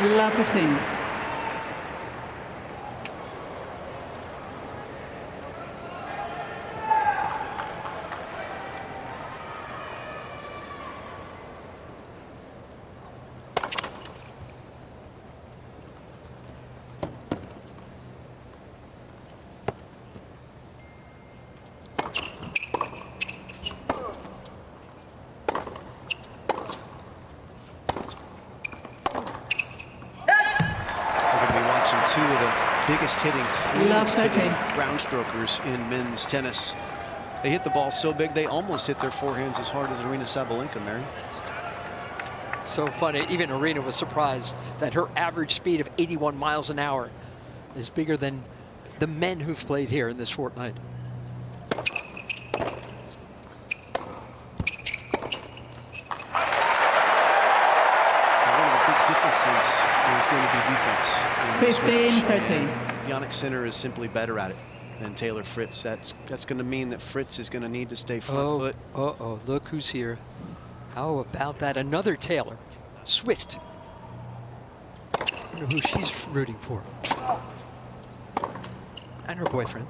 Love 15. Two of the biggest hitting, cleanest hitting ground strokers in men's tennis. They hit the ball so big they almost hit their forehands as hard as Aryna Sabalenka, Mary. So funny. Even Aryna was surprised that her average speed of 81 miles an hour is bigger than the men who've played here in this fortnight. Is going to be defense. 15-13. Jannik Sinner is simply better at it than Taylor Fritz. That's going to mean that Fritz is going to need to stay front foot. Uh-oh, look who's here. How about that? Another Taylor. Swift. I wonder who she's rooting for. And her boyfriend.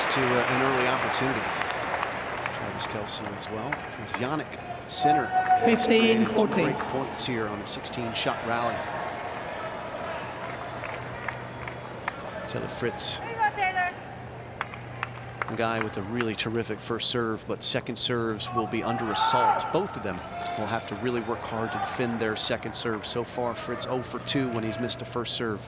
To an early opportunity. Travis Kelce as well. As Jannik Sinner 15-14. Great points here on a 16-shot rally. Taylor Fritz. There you go, Taylor. A guy with a really terrific first serve, but second serves will be under assault. Both of them will have to really work hard to defend their second serve. So far, Fritz 0 for 2 when he's missed a first serve.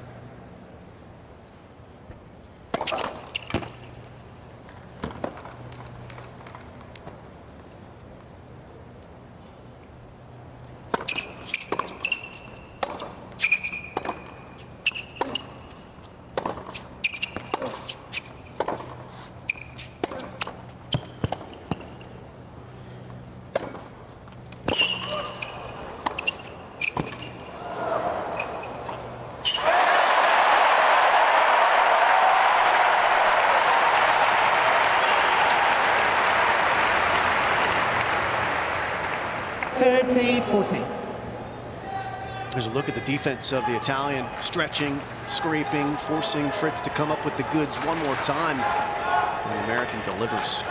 There's a look at the defense of the Italian, stretching, scraping, forcing Fritz to come up with the goods one more time. And the American delivers.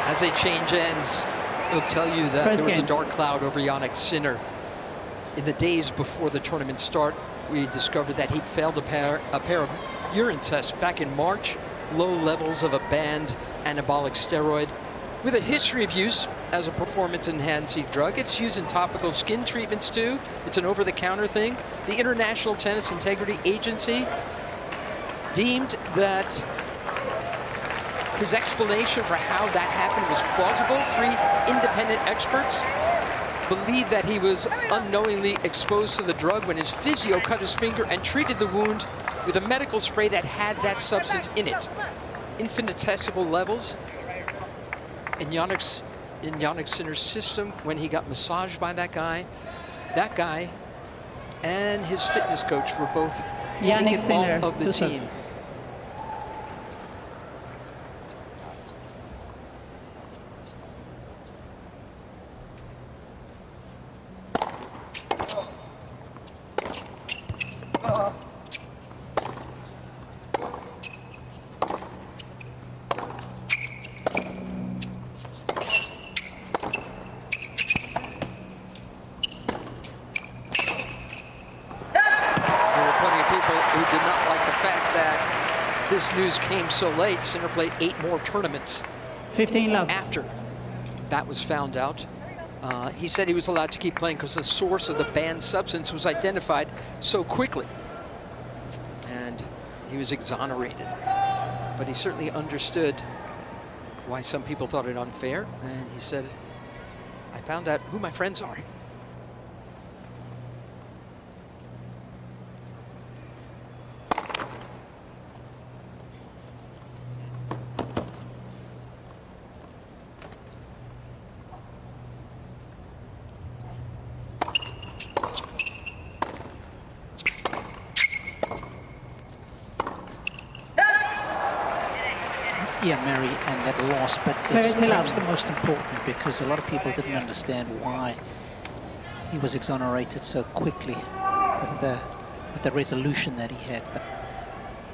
As a change ends, it'll tell you that there was a dark cloud over Jannik Sinner. In the days before the tournament start, we discovered that he'd failed a pair of urine tests back in March, low levels of a banned anabolic steroid, with a history of use as a performance-enhancing drug. It's used in topical skin treatments too. It's an over-the-counter thing. The International Tennis Integrity Agency deemed that his explanation for how that happened was plausible. 3 independent experts believe that he was unknowingly exposed to the drug when his physio cut his finger and treated the wound with a medical spray that had that substance in it. Infinitesimal levels. In Jannik Sinner's system, when he got massaged by that guy and his fitness coach were both Jannik Sinner off of the team. This news came so late. Sinner played 8 more tournaments 15 love after that was found out. He said he was allowed to keep playing because the source of the banned substance was identified so quickly. And he was exonerated. But he certainly understood why some people thought it unfair. And he said, I found out who my friends are. Yeah, Mary, and that loss, but it's perhaps the most important because a lot of people didn't understand why he was exonerated so quickly with the resolution that he had. But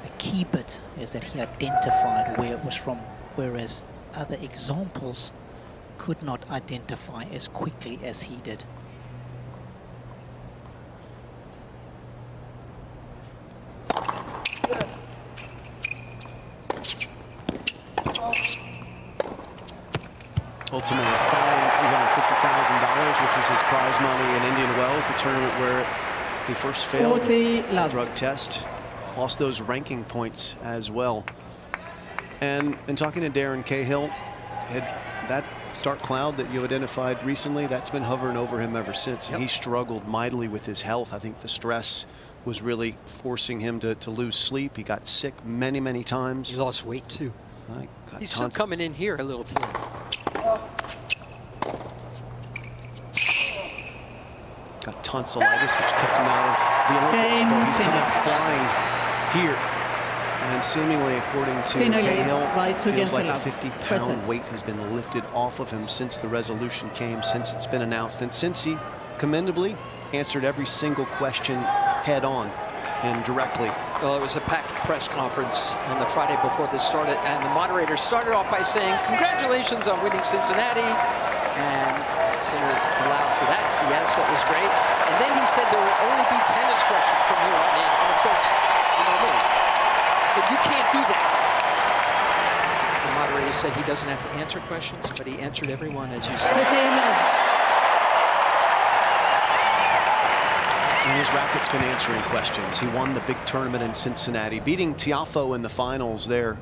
the key bit is that he identified where it was from, whereas other examples could not identify as quickly as he did. Ultimately, a fine $350,000, which was his prize money in Indian Wells, the tournament where he first failed the drug test. Lost those ranking points as well. And talking to Darren Cahill, that dark cloud that you identified recently, that's been hovering over him ever since. And he struggled mightily with his health. I think the stress was really forcing him to lose sleep. He got sick many, many times. He lost weight, too. He's still coming in here a little thin. Got tonsillitis, which kept him out of the Olympics, but he's come out flying here. And seemingly, according to Cahill, feels like a 50-pound weight has been lifted off of him since the resolution came, since it's been announced, and since he commendably answered every single question head on and directly. Well, it was a packed press conference on the Friday before this started, and the moderator started off by saying, congratulations on winning Cincinnati. And Sinner allowed for that. Yes, that was great. And then he said there will only be tennis questions from here on in. And of course, you know me, said, you can't do that. The moderator said he doesn't have to answer questions, but he answered everyone, as you said. And his racket's been answering questions. He won the big tournament in Cincinnati, beating Tiafoe in the finals there.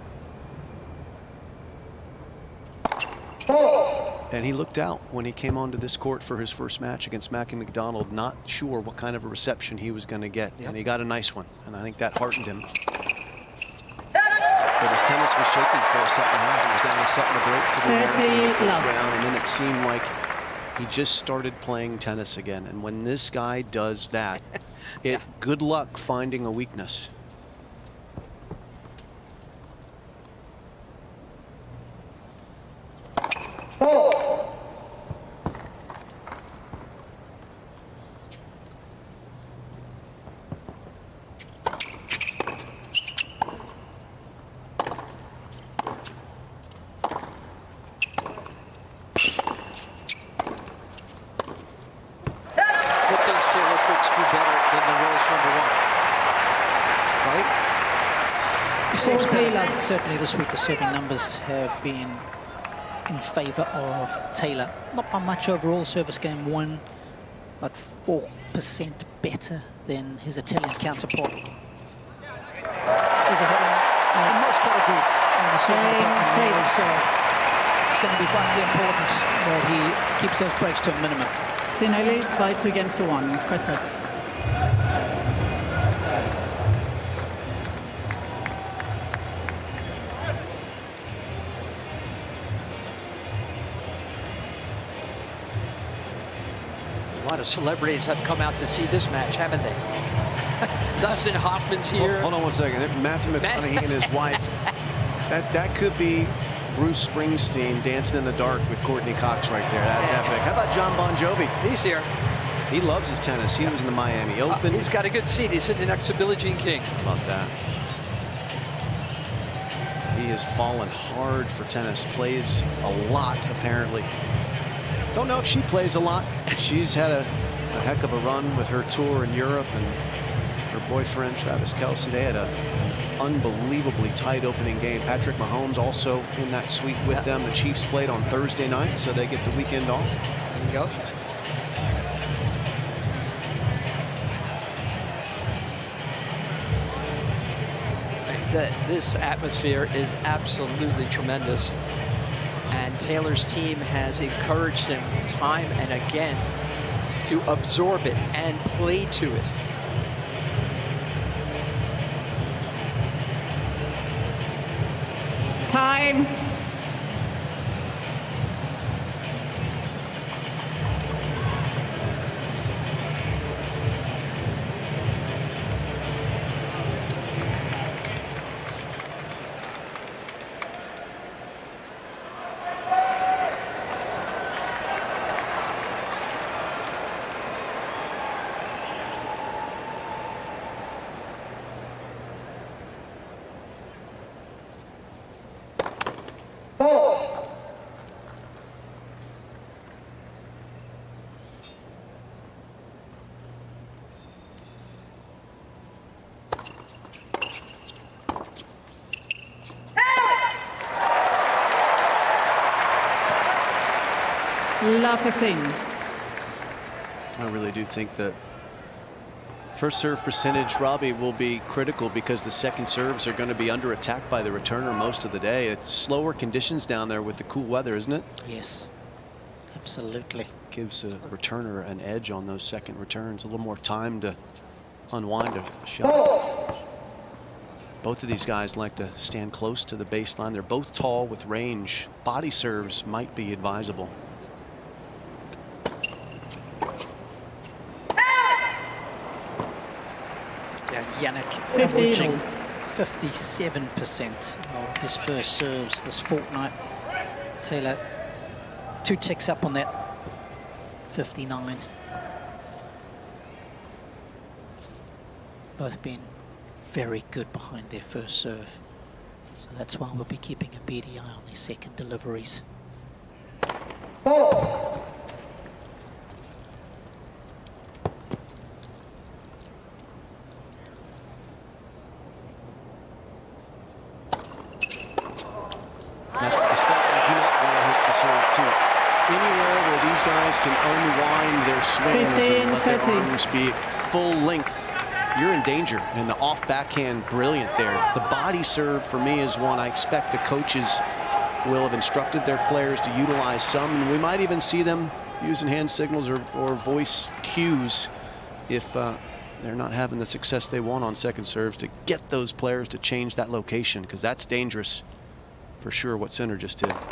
And he looked out when he came onto this court for his first match against Mackie McDonald, not sure what kind of a reception he was going to get. And he got a nice one, and I think that heartened him. But his tennis was shaky for a second half. He was down a set and a break to the American in the first round, and then it seemed like he just started playing tennis again. And when this guy does that, good luck finding a weakness. Certainly this week the serving numbers have been in favor of Taylor. Not by much overall, service game 1, but 4% better than his Italian counterpart. He's ahead in most categories on the serving department, so it's going to be vitally important that he keeps those breaks to a minimum. Sinner leads by 2-1, first set. A lot of celebrities have come out to see this match, haven't they? Dustin Hoffman's here. Hold on one second. Matthew McConaughey and his wife. That could be Bruce Springsteen dancing in the dark with Courtney Cox right there. That's epic. How about John Bon Jovi? He's here. He loves his tennis. He was in the Miami Open. He's got a good seat. He's sitting next to Billie Jean King. How about that? He has fallen hard for tennis. Plays a lot, apparently. Don't know if she plays a lot. She's had a heck of a run with her tour in Europe, and her boyfriend, Travis Kelce, they had an unbelievably tight opening game. Patrick Mahomes also in that suite with them. The Chiefs played on Thursday night, so they get the weekend off. There you go. This atmosphere is absolutely tremendous. And Taylor's team has encouraged him time and again to absorb it and play to it. Time. Love 15. I really do think that first serve percentage, Robbie, will be critical because the second serves are going to be under attack by the returner most of the day. It's slower conditions down there with the cool weather, isn't it? Yes, absolutely. Gives the returner an edge on those second returns, a little more time to unwind a shot. Both of these guys like to stand close to the baseline. They're both tall with range. Body serves might be advisable. Jannik averaging 57% of his first serves this fortnight. Taylor 2 ticks up on that, 59. Both been very good behind their first serve. So that's why we'll be keeping a beady eye on their second deliveries. That's the spot you do not want to hit the serve too. Anywhere where these guys can unwind their swings and let their arms be full length, you're in danger. And the off backhand, brilliant there. The body serve for me is one I expect the coaches will have instructed their players to utilize some, and we might even see them using hand signals or voice cues if they're not having the success they want on second serves, to get those players to change that location, because that's dangerous for sure what Sinner just did. That's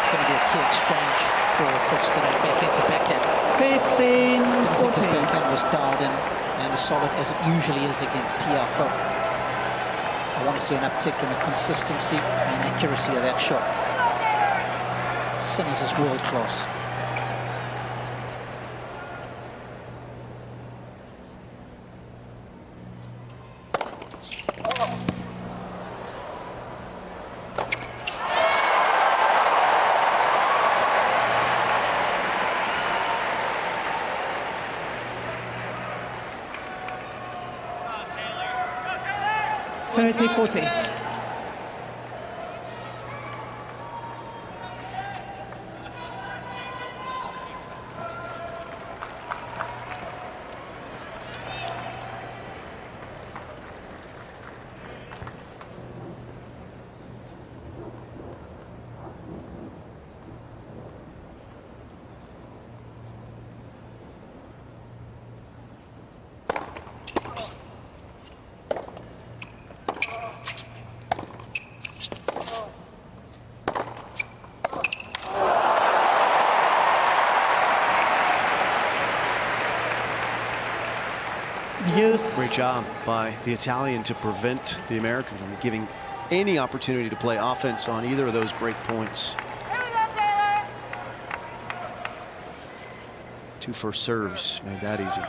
going to be a key exchange for Fritz to that backhand to backhand. 15, I think 14. his backhand was dialed in and as solid as it usually is against TFL. I want to see an uptick in the consistency and accuracy of that shot. Sinner's is world class. Taylor. 30-40. Great job by the Italian to prevent the American from giving any opportunity to play offense on either of those break points. Here we go, Taylor. 2 first serves made that easy.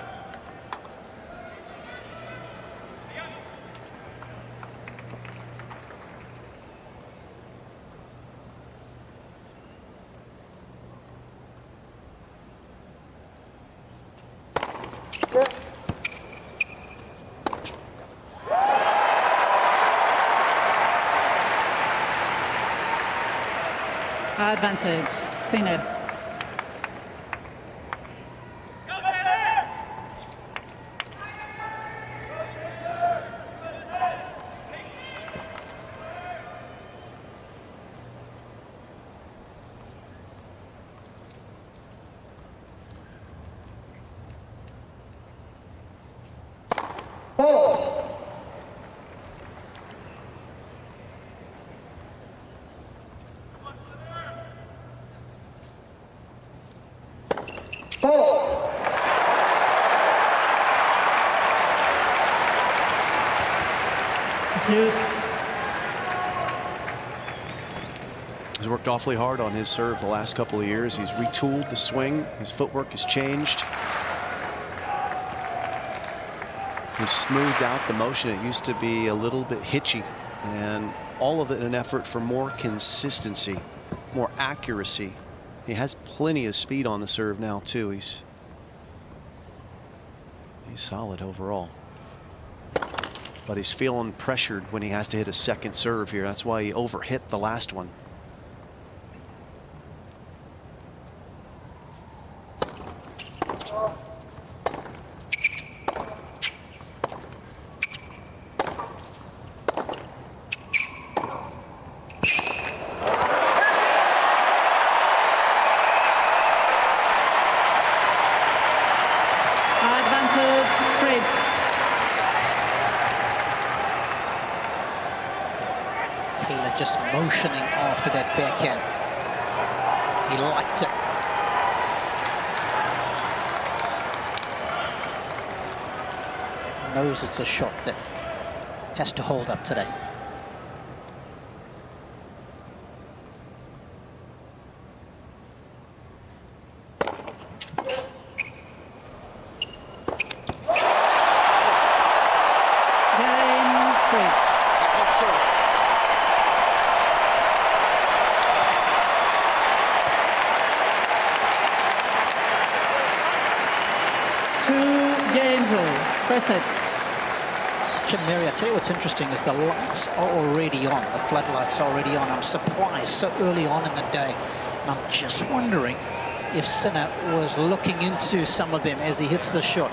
Advantage, Sinner. Deuce. He's worked awfully hard on his serve the last couple of years. He's retooled the swing. His footwork has changed. He's smoothed out the motion. It used to be a little bit hitchy, and all of it in an effort for more consistency, more accuracy. He has plenty of speed on the serve now too. He's solid overall. But he's feeling pressured when he has to hit a second serve here. That's why he overhit the last one. Advantage, Fritz. Taylor just motioning after that backhand. He liked it. Knows it's a shot that has to hold up today. Game, Fritz. Press it. Jim Mary, I tell you what's interesting is the lights are already on. The floodlights are already on. I'm surprised so early on in the day. And I'm just wondering if Sinner was looking into some of them as he hits the shot.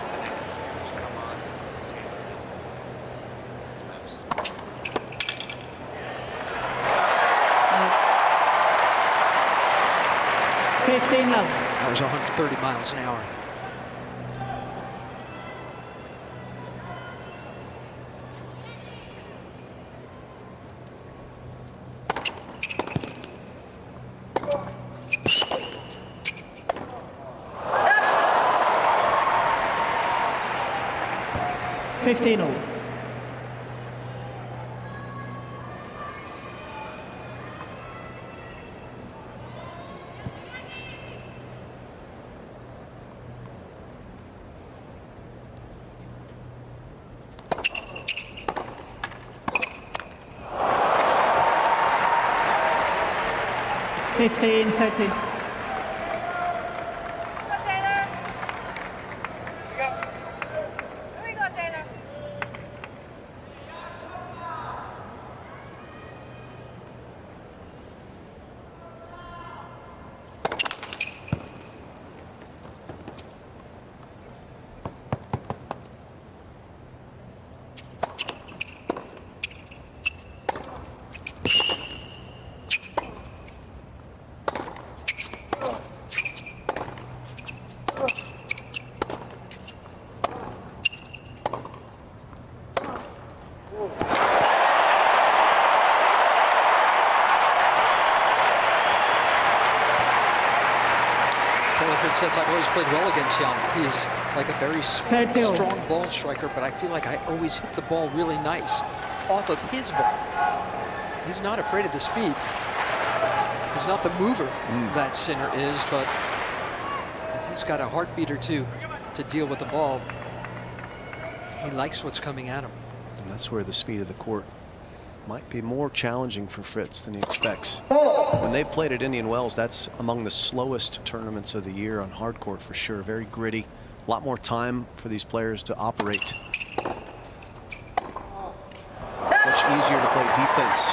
That was 130 miles an hour. $15-all. $15-30. Since I've always played well against Jannik. He's like a very strong ball striker, but I feel like I always hit the ball really nice off of his ball. He's not afraid of the speed. He's not the mover that Sinner is, but he's got a heartbeat or two to deal with the ball. He likes what's coming at him. And that's where the speed of the court might be more challenging for Fritz than he expects. When they've played at Indian Wells, that's among the slowest tournaments of the year on hard court for sure. Very gritty. A lot more time for these players to operate. Much easier to play defense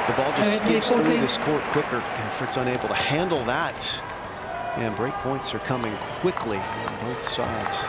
The ball just skips through this court quicker, and Fritz unable to handle that. And break points are coming quickly on both sides.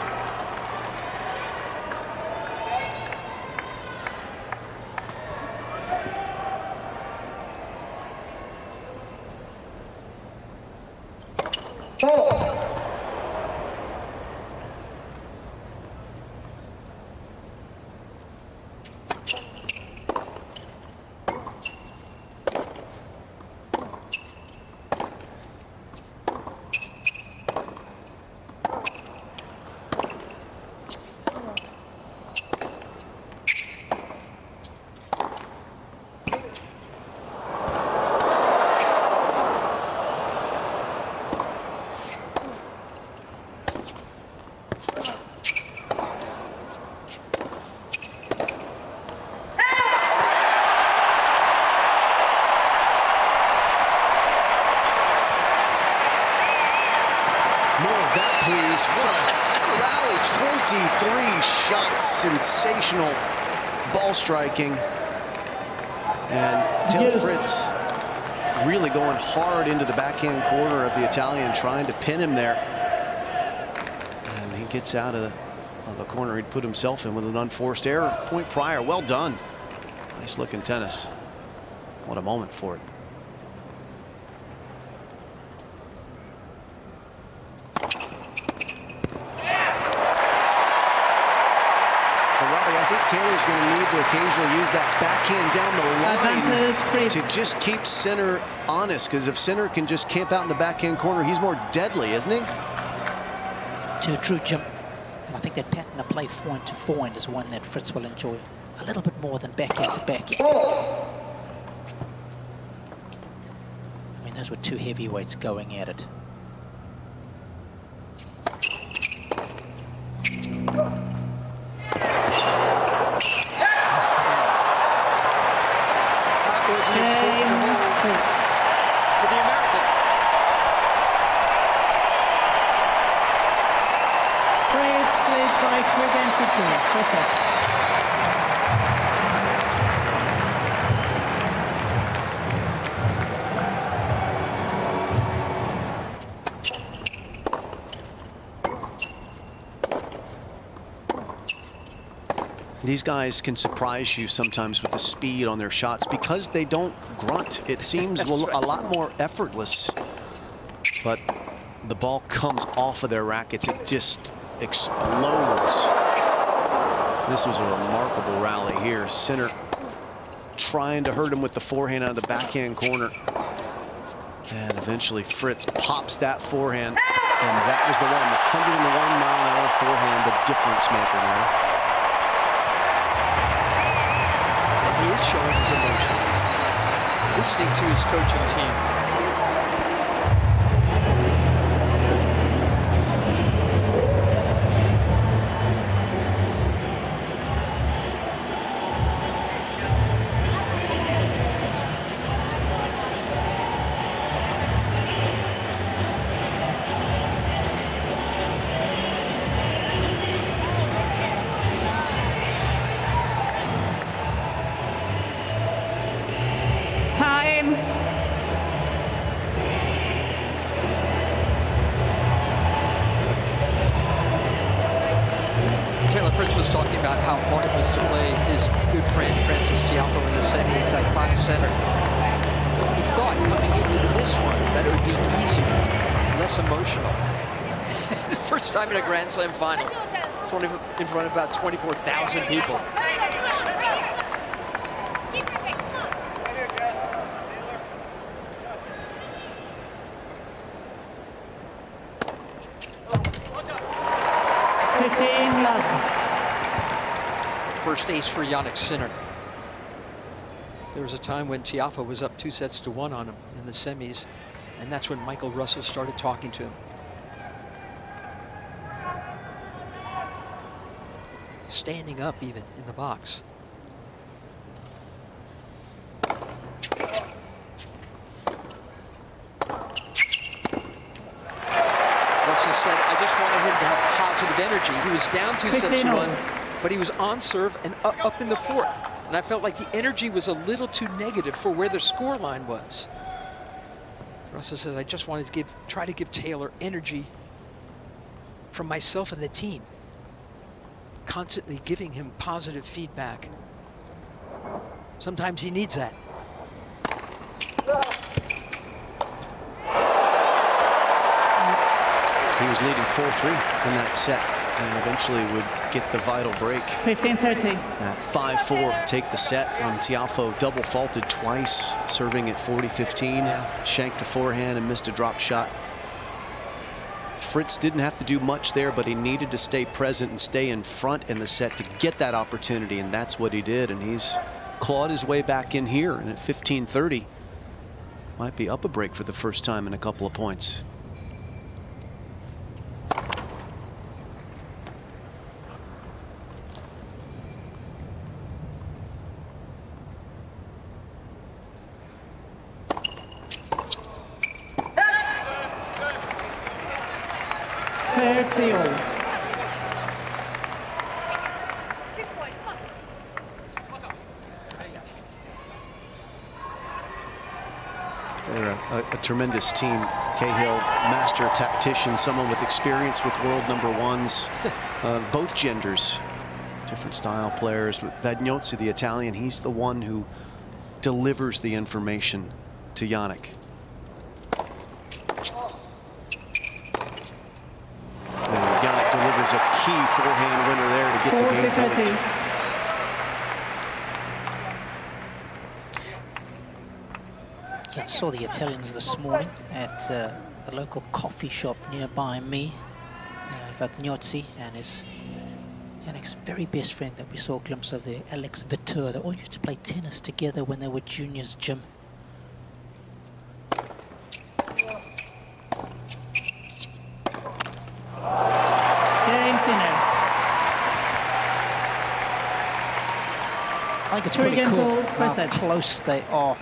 Sensational ball striking, and Taylor Fritz really going hard into the backhand corner of the Italian, trying to pin him there, and he gets out of the corner he'd put himself in with an unforced error. Point Prior, well done. Nice looking tennis. What a moment for it. Taylor's going to need to occasionally use that backhand down the line to just keep Sinner honest, because if Sinner can just camp out in the backhand corner, he's more deadly, isn't he? To a true, Jim. And I think that pattern of play forehand to forehand is one that Fritz will enjoy a little bit more than backhand to backhand. I mean, those were two heavyweights going at it. These guys can surprise you sometimes with the speed on their shots because they don't grunt. It seems a lot more effortless, but the ball comes off of their rackets. It just explodes. This was a remarkable rally here. Sinner trying to hurt him with the forehand out of the backhand corner. And eventually Fritz pops that forehand. And that was the one, the 101-mile-an-hour forehand, the difference maker now. He is showing his emotions, listening to his coaching team. Fritz was talking about how hard it was to play his good friend Francis Tiafoe in the semis, that 5-setter. He thought coming into this one that it would be easier, less emotional. His first time in a Grand Slam final, in front of about 24,000 people. First ace for Jannik Sinner. There was a time when Tiafoe was up 2-1 on him in the semis, and that's when Michael Russell started talking to him. Standing up even in the box. Russell said, I just wanted him to have positive energy. He was down 2-1. but he was on serve and up in the fourth. And I felt like the energy was a little too negative for where the scoreline was. Russell said, I just wanted to try to give Taylor energy from myself and the team. Constantly giving him positive feedback. Sometimes he needs that. He was leading 4-3 in that set and eventually would get the vital break. 15-30. At 5-4, take the set. Tiafoe double faulted twice, serving at 40-15. Shanked a forehand and missed a drop shot. Fritz didn't have to do much there, but he needed to stay present and stay in front in the set to get that opportunity, and that's what he did. And he's clawed his way back in here, and at 15-30, might be up a break for the first time in a couple of points. They're a tremendous team. Cahill, master tactician, someone with experience with world number ones, both genders, different style players. Vagnozzi, the Italian, he's the one who delivers the information to Jannik. Jannik delivers a key forehand winner there to get the game point. Yeah, I saw the Italians this morning at the local coffee shop nearby me. Vagnozzi and Jannik's very best friend that we saw a glimpse of there, Alex Vitur. They all used to play tennis together when they were juniors, Jim. I think it's pretty cool how close they are.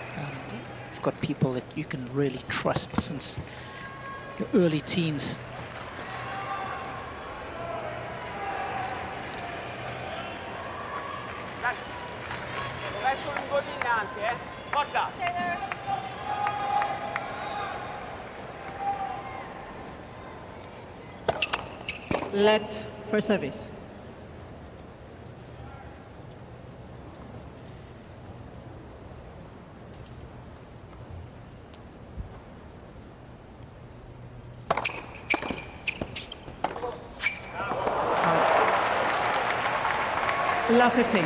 You've got people that you can really trust since your early teens. Let for service. La 15.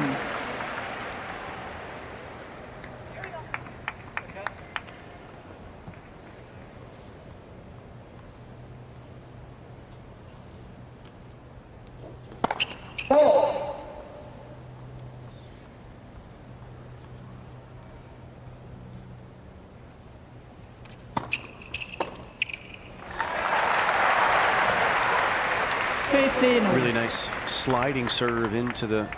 Really nice sliding serve into the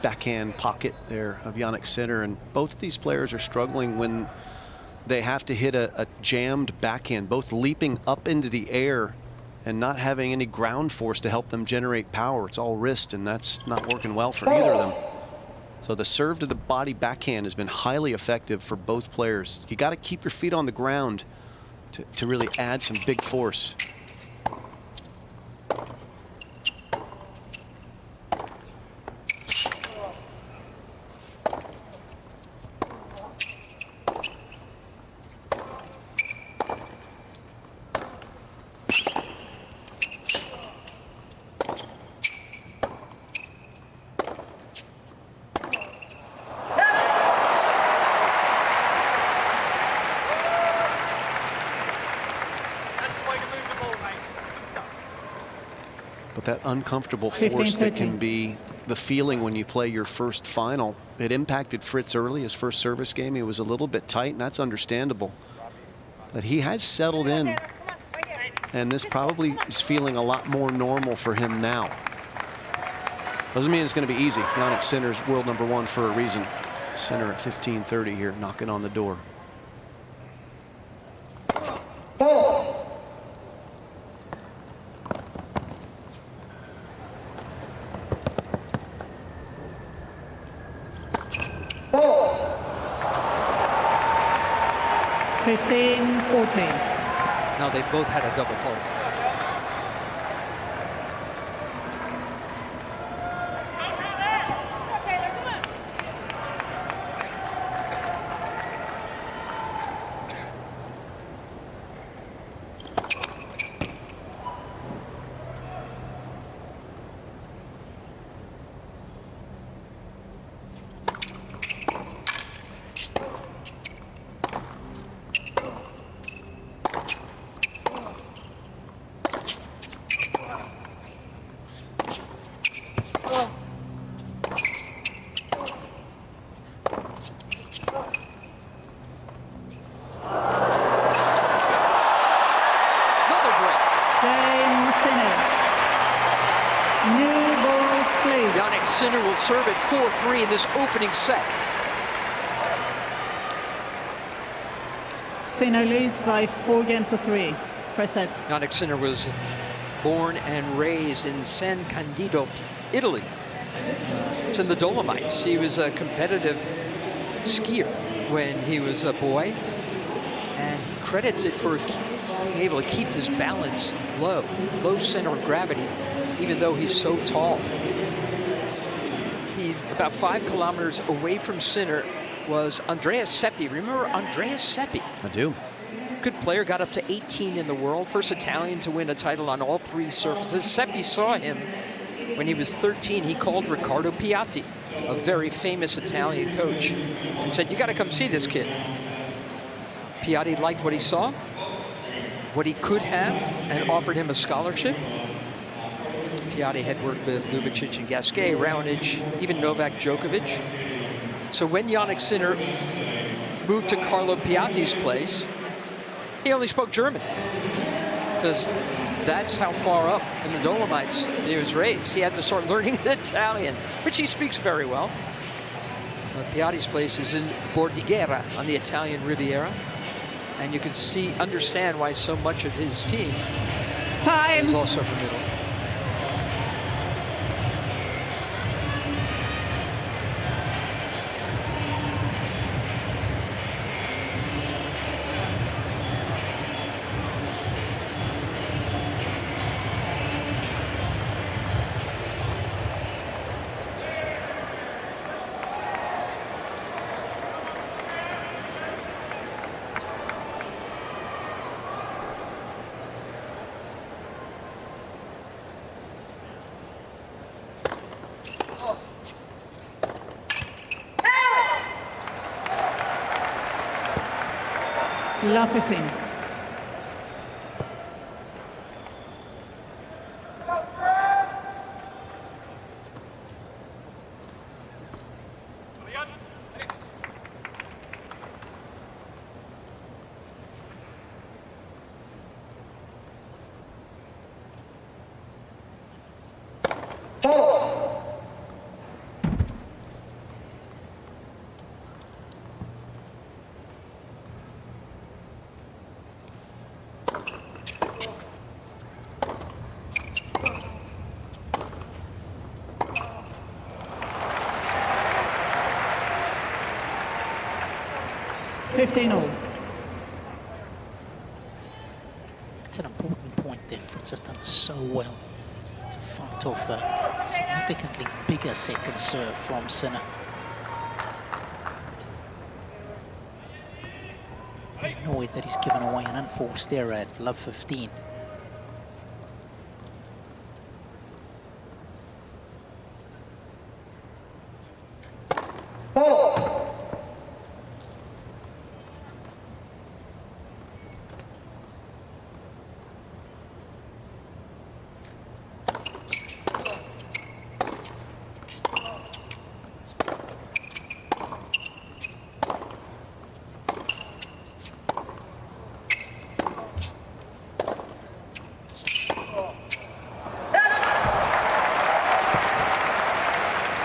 backhand pocket there of Jannik Sinner, and both of these players are struggling when they have to hit a jammed backhand, both leaping up into the air and not having any ground force to help them generate power. It's all wrist, and that's not working well for either of them. So the serve to the body backhand has been highly effective for both players. You got to keep your feet on the ground to really add some big force. That uncomfortable force that can be the feeling when you play your first final. It impacted Fritz early, his first service game. He was a little bit tight, and that's understandable. But he has settled in, and this probably is feeling a lot more normal for him now. Doesn't mean it's going to be easy. Jannik Sinner's world number one for a reason. Sinner at 15:30 here, knocking on the door. 15-14. Now they both had a double fault. Jannik Sinner will serve at 4-3 in this opening set. Sinner leads by 4 games to 3. First set. Jannik Sinner was born and raised in San Candido, Italy. It's in the Dolomites. He was a competitive skier when he was a boy, and he credits it for being able to keep his balance low center of gravity, even though he's so tall. About 5 kilometers away from Sinner was Andrea Seppi. Remember Andrea Seppi? I do. Good player, got up to 18 in the world. First Italian to win a title on all 3 surfaces. Seppi saw him when he was 13. He called Riccardo Piatti, a very famous Italian coach, and said, "You got to come see this kid." Piatti liked what he saw, what he could have, and offered him a scholarship. Piatti had worked with Ljubicic and Gasquet, Raonic, even Novak, Djokovic. So when Jannik Sinner moved to Carlo Piatti's place, he only spoke German, because that's how far up in the Dolomites he was raised. He had to start learning Italian, which he speaks very well. Piatti's place is in Bordighera on the Italian Riviera, and you can understand why so much of his team is also from Italy. Love 15. It's an important point there. Fritz has done so well to fight off a significantly bigger second serve from Sinner. Annoyed that he's given away an unforced error at love 15.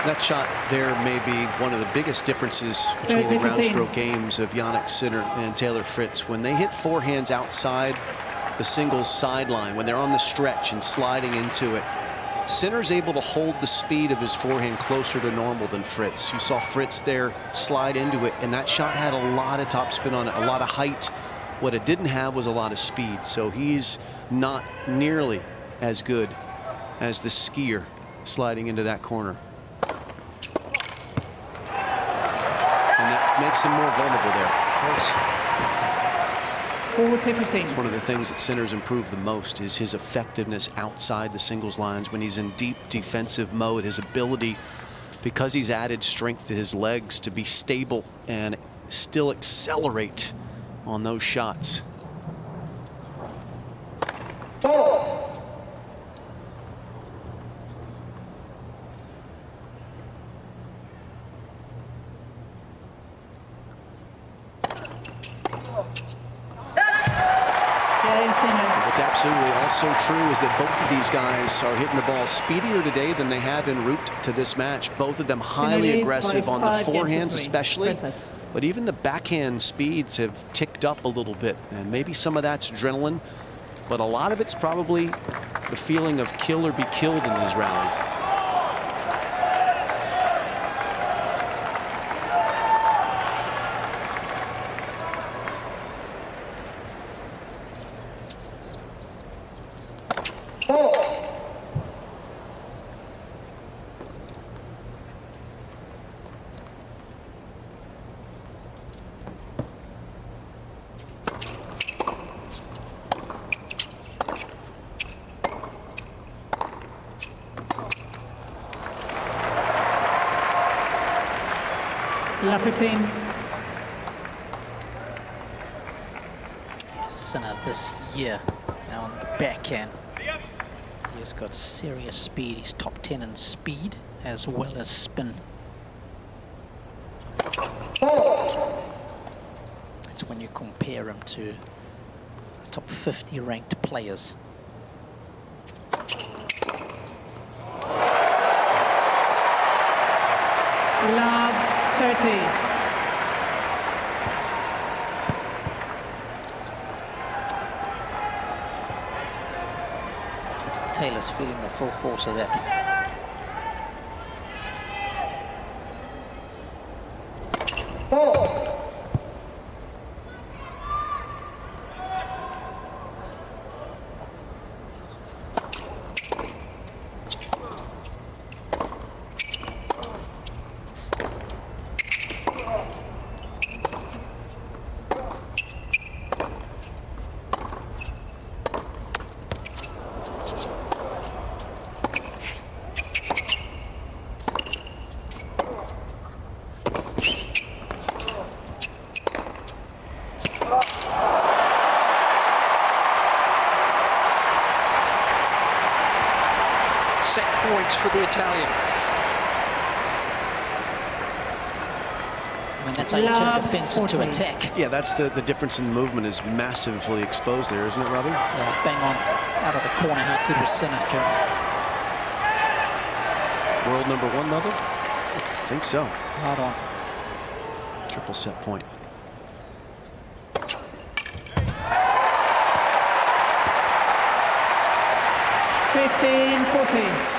That shot there may be one of the biggest differences between the ground stroke games of Jannik Sinner and Taylor Fritz. When they hit forehands outside the singles sideline, when they're on the stretch and sliding into it, Sinner's able to hold the speed of his forehand closer to normal than Fritz. You saw Fritz there slide into it, and that shot had a lot of topspin on it, a lot of height. What it didn't have was a lot of speed, so he's not nearly as good as the skier sliding into that corner. And that makes him more vulnerable there. 40-15. It's one of the things that Sinner's improved the most is his effectiveness outside the singles lines when he's in deep defensive mode. His ability, because he's added strength to his legs, to be stable and still accelerate on those shots. What's absolutely also true is that both of these guys are hitting the ball speedier today than they have en route to this match. Both of them highly aggressive on the forehands especially. But even the backhand speeds have ticked up a little bit. And maybe some of that's adrenaline. But a lot of it's probably the feeling of kill or be killed in these rallies. Love 15. Sinner this year now on the backhand. He's got serious speed. He's top 10 in speed as well as spin. It's when you compare him to the top 50 ranked players. Love 30. Taylor's feeling the full force of that. For the Italian. I mean, that's how you turn defense into attack. Yeah, that's the difference in movement is massively exposed there, isn't it, Robbie? Yeah, bang on out of the corner. How good was Sinner, Jim? World #1 level? I think so. Hard on. Triple set point. Fifteen, 14.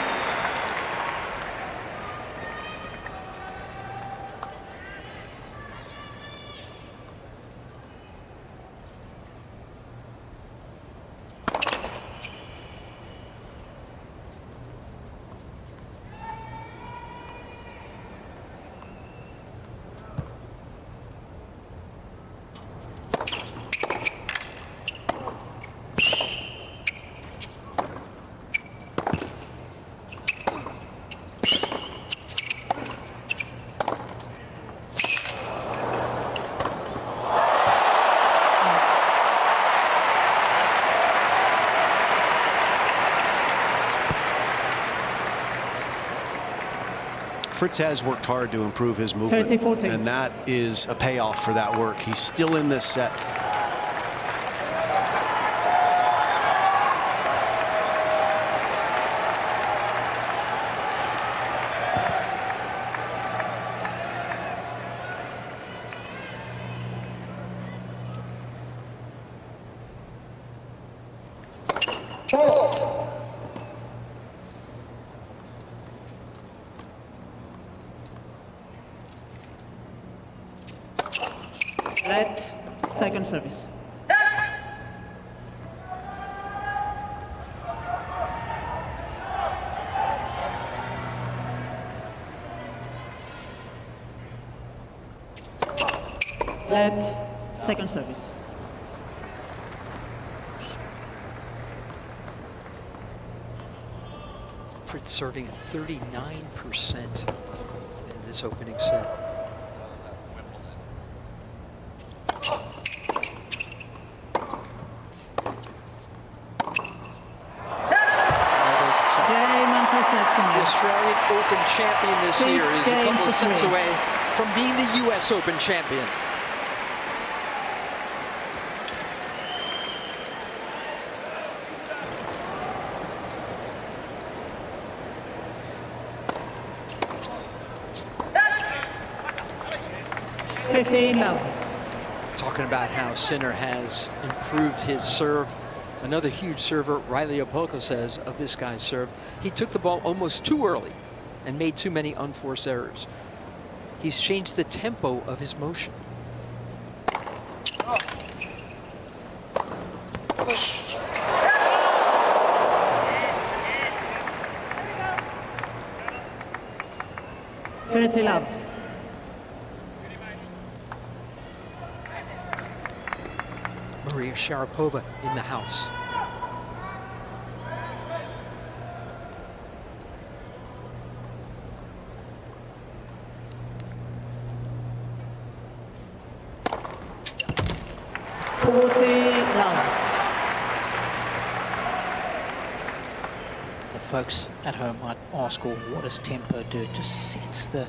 Fritz has worked hard to improve his movement, 30-14. and that is a payoff for that work. He's still in this set. Let second service. Let second service. Fritz serving at 39% in this opening set. The Australian Open champion this year is a couple of sets away from being the US Open champion. Talking about how Sinner has improved his serve. Another huge server, Riley Opolka, says of this guy's serve, he took the ball almost too early and made too many unforced errors. He's changed the tempo of his motion. Love. Maria Sharapova in the house. The folks at home might ask, well, what does tempo do? It just sets the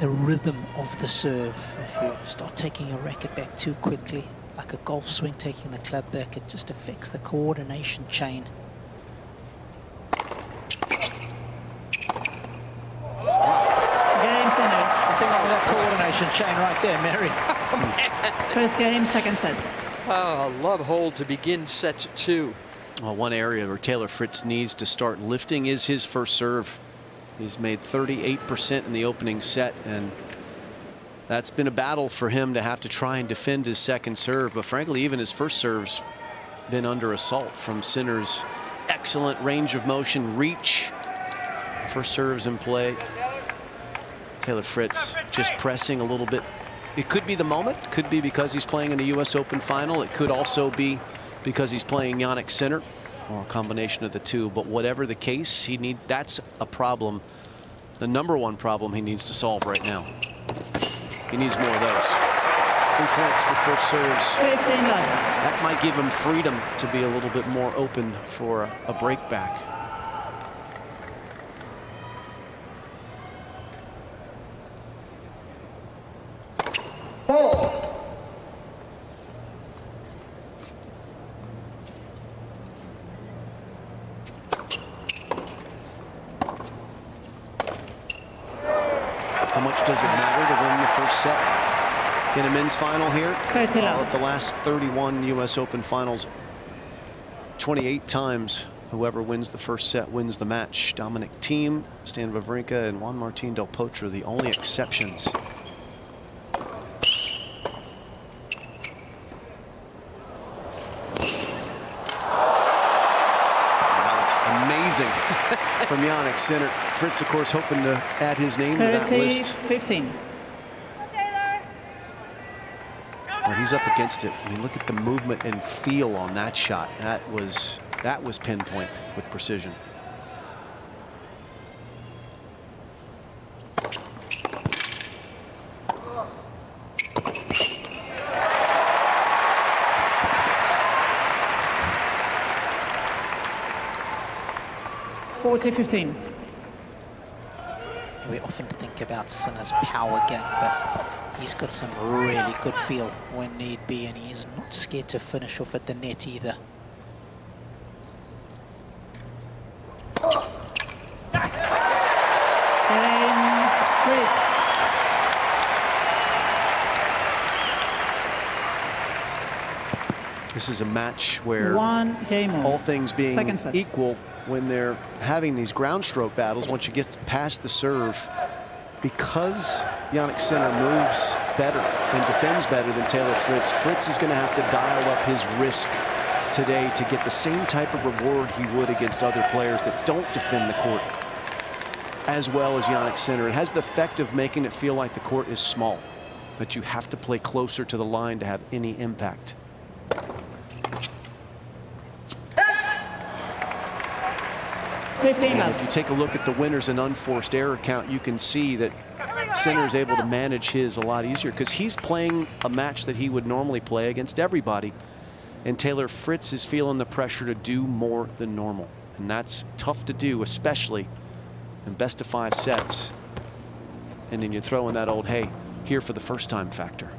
rhythm of the serve. If you start taking your racket back too quickly, like a golf swing taking the club back, it just affects the coordination chain. Nothing wrong with that coordination chain right there, Mary. First game, second set. Oh, love hold to begin set 2. Well, one area where Taylor Fritz needs to start lifting is his first serve. He's made 38% in the opening set, and that's been a battle for him to have to try and defend his second serve. But frankly, even his first serve's been under assault from Sinner's excellent range of motion, reach. First serves in play. Taylor Fritz just pressing a little bit. It could be the moment. Could be because he's playing in a U.S. Open final. It could also be because he's playing Jannik Sinner, or a combination of the two. But whatever the case, that's a problem. The #1 problem he needs to solve right now. He needs more of those. 3 points for first serves. 15-9. That might give him freedom to be a little bit more open for a break back. How much does it matter to win the first set in a men's final here? Of the last 31 U.S. Open finals, 28 times whoever wins the first set wins the match. Dominic Thiem, Stan Wawrinka, and Juan Martín del Potro, the only exceptions. From Jannik Sinner. Fritz, of course, hoping to add his name to that list. 15. But he's up against it. I mean, look at the movement and feel on that shot. That was pinpoint with precision. (40-15). We often think about Sinner's power game, but he's got some really good feel when need be, and he's not scared to finish off at the net either. Fritz. This is a match where all things being equal, when they're having these ground stroke battles, once you get past the serve, because Jannik Sinner moves better and defends better than Taylor Fritz, Fritz is going to have to dial up his risk today to get the same type of reward he would against other players that don't defend the court as well as Jannik Sinner. It has the effect of making it feel like the court is small, that you have to play closer to the line to have any impact. And if you take a look at the winners and unforced error count, you can see that Sinner is able to manage his a lot easier because he's playing a match that he would normally play against everybody. And Taylor Fritz is feeling the pressure to do more than normal. And that's tough to do, especially in best of 5 sets. And then you throw in that old, hey, here for the first time factor.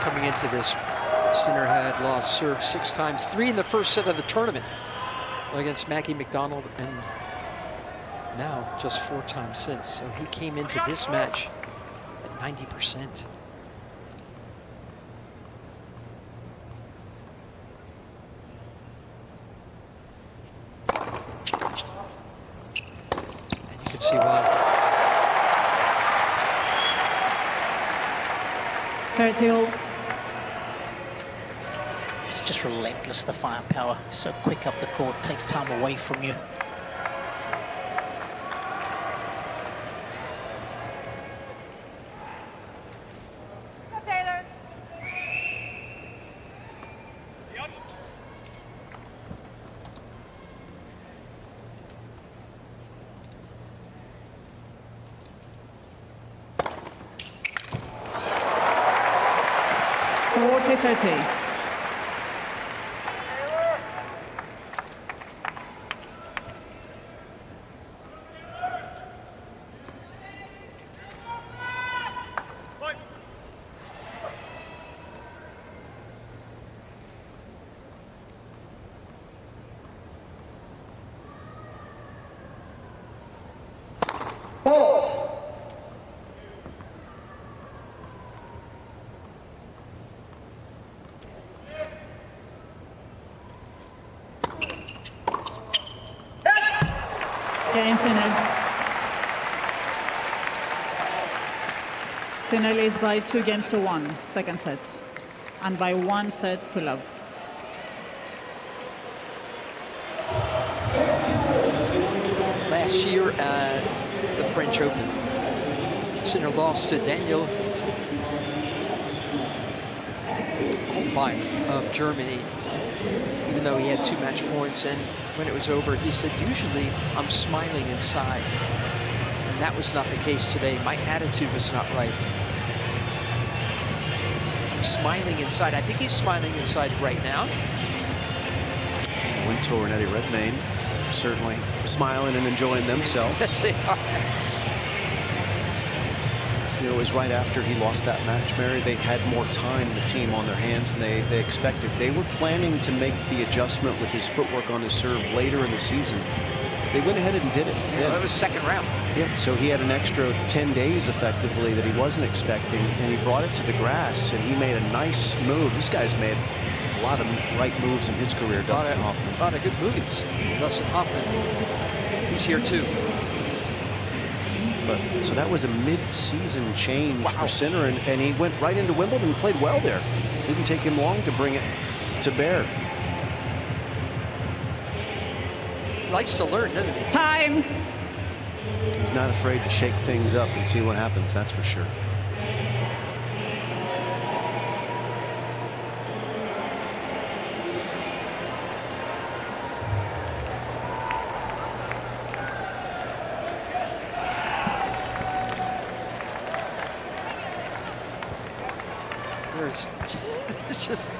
Coming into this, Sinner had lost serve 6 times, 3 in the first set of the tournament against Mackie McDonald, and now just 4 times since. So he came into this match at 90%. And you can see why. 30-all. It's just relentless, the firepower. So quick up the court, takes time away from you. Taylor. Game Sinner. Sinner leads by 2-1, second set, and by 1 set to love. Last year at the French Open, Sinner lost to Daniel of Germany, even though he had 2 match points. And when it was over, he said, usually I'm smiling inside. And that was not the case today. My attitude was not right. I'm smiling inside. I think he's smiling inside right now. Wintour and Eddie Redmayne certainly smiling and enjoying themselves. Yes, they are. You know, it was right after he lost that match, Mary. They had more time, the team, on their hands than they expected. They were planning to make the adjustment with his footwork on his serve later in the season. They went ahead and did it. Yeah, that was second round. Yeah, so he had an extra 10 days effectively that he wasn't expecting, and he brought it to the grass, and he made a nice move. This guy's made a lot of right moves in his career, Dustin Hoffman. A lot of good moves. Dustin Hoffman, he's here too. But, so that was a mid-season change for Sinner, and he went right into Wimbledon and played well there. Didn't take him long to bring it to bear. He likes to learn, doesn't he? Time. He's not afraid to shake things up and see what happens, that's for sure. It's just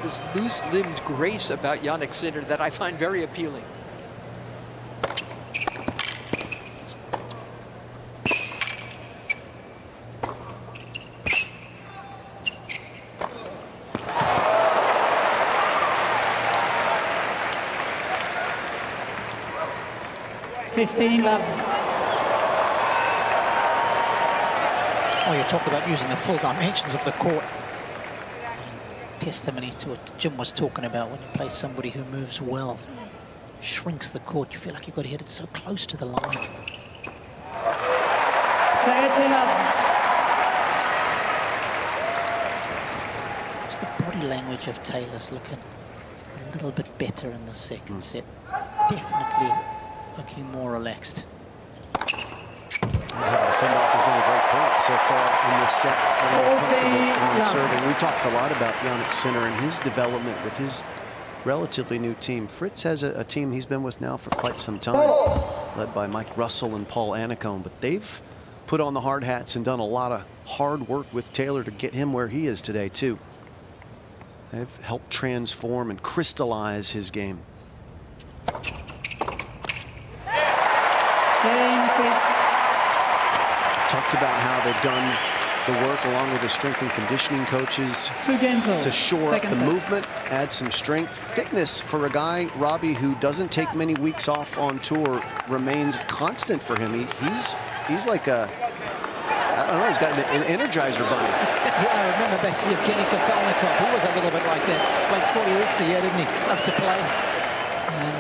this loose-limbed grace about Jannik Sinner that I find very appealing. Love. Oh, you talk about using the full dimensions of the court. Testimony to what Jim was talking about when you play somebody who moves well. Shrinks the court, you feel like you've got to hit it so close to the line. 30 love. Just the body language of Taylor's looking a little bit better in the second set. Definitely looking more relaxed. The fend-off has been a great point so far in this set. Serving. We talked a lot about Jannik Sinner and his development with his relatively new team. Fritz has a team he's been with now for quite some time, led by Mike Russell and Paul Annacone, but they've put on the hard hats and done a lot of hard work with Taylor to get him where he is today, too. They've helped transform and crystallize his game. Talked about how they've done the work along with the strength and conditioning coaches to shore up the movement, add some strength. Fitness for a guy, Robbie, who doesn't take many weeks off on tour remains constant for him. He's like a, I don't know, he's got an Energizer bunny. Yeah, I remember back to Evgeny Kafelnikov. He was a little bit like that. Like 40 weeks a year, didn't he? Loved to play. And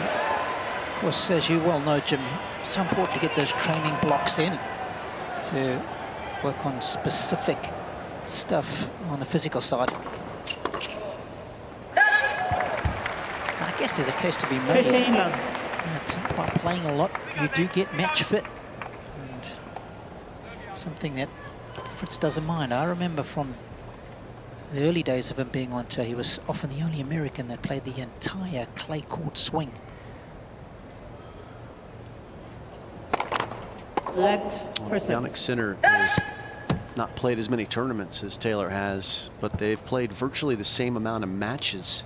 of course, as you well know, Jim, it's so important to get those training blocks in to work on specific stuff on the physical side. I guess there's a case to be made that by playing a lot, you do get match fit. And something that Fritz doesn't mind. I remember from the early days of him being on tour, he was often the only American that played the entire clay court swing. Jannik Sinner has not played as many tournaments as Taylor has, but they've played virtually the same amount of matches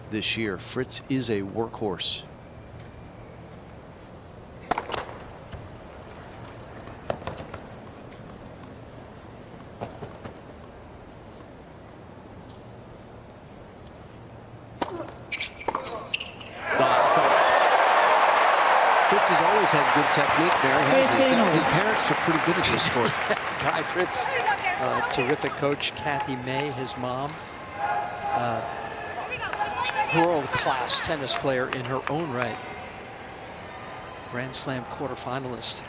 this year. Fritz is a workhorse. Fritz has always had good technique there, hasn't he? His parents are pretty good at this sport. Guy Fritz, terrific coach. Kathy May, his mom, world-class tennis player in her own right. Grand Slam quarterfinalist.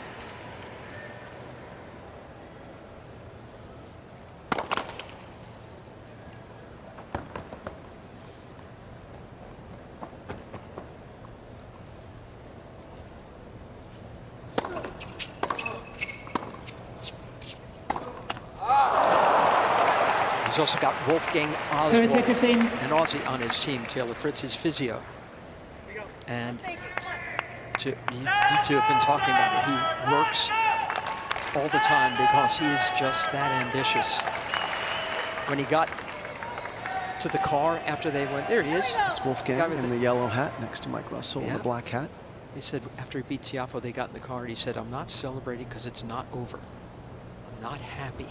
He's also got Wolfgang Oswald, an Aussie on his team, Taylor Fritz, his physio. And you two have been talking about it. He works all the time because he is just that ambitious. When he got to the car after they went, there he is. It's Wolfgang in the yellow hat next to Mike Russell in the black hat. He said after he beat Tiafoe, they got in the car and he said, "I'm not celebrating because it's not over. I'm not happy."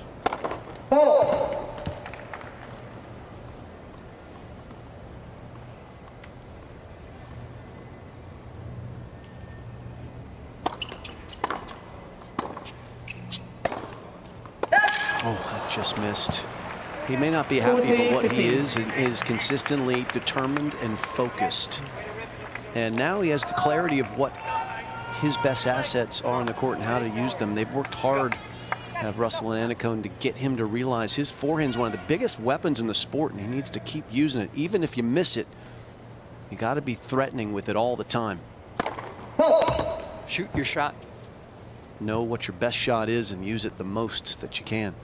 Oh, I just missed. He may not be happy, but what he is consistently determined and focused. And now he has the clarity of what his best assets are on the court and how to use them. They've worked hard, have Russell and Annacone, to get him to realize his forehand's one of the biggest weapons in the sport, and he needs to keep using it. Even if you miss it, you got to be threatening with it all the time. Shoot your shot. Know what your best shot is and use it the most that you can.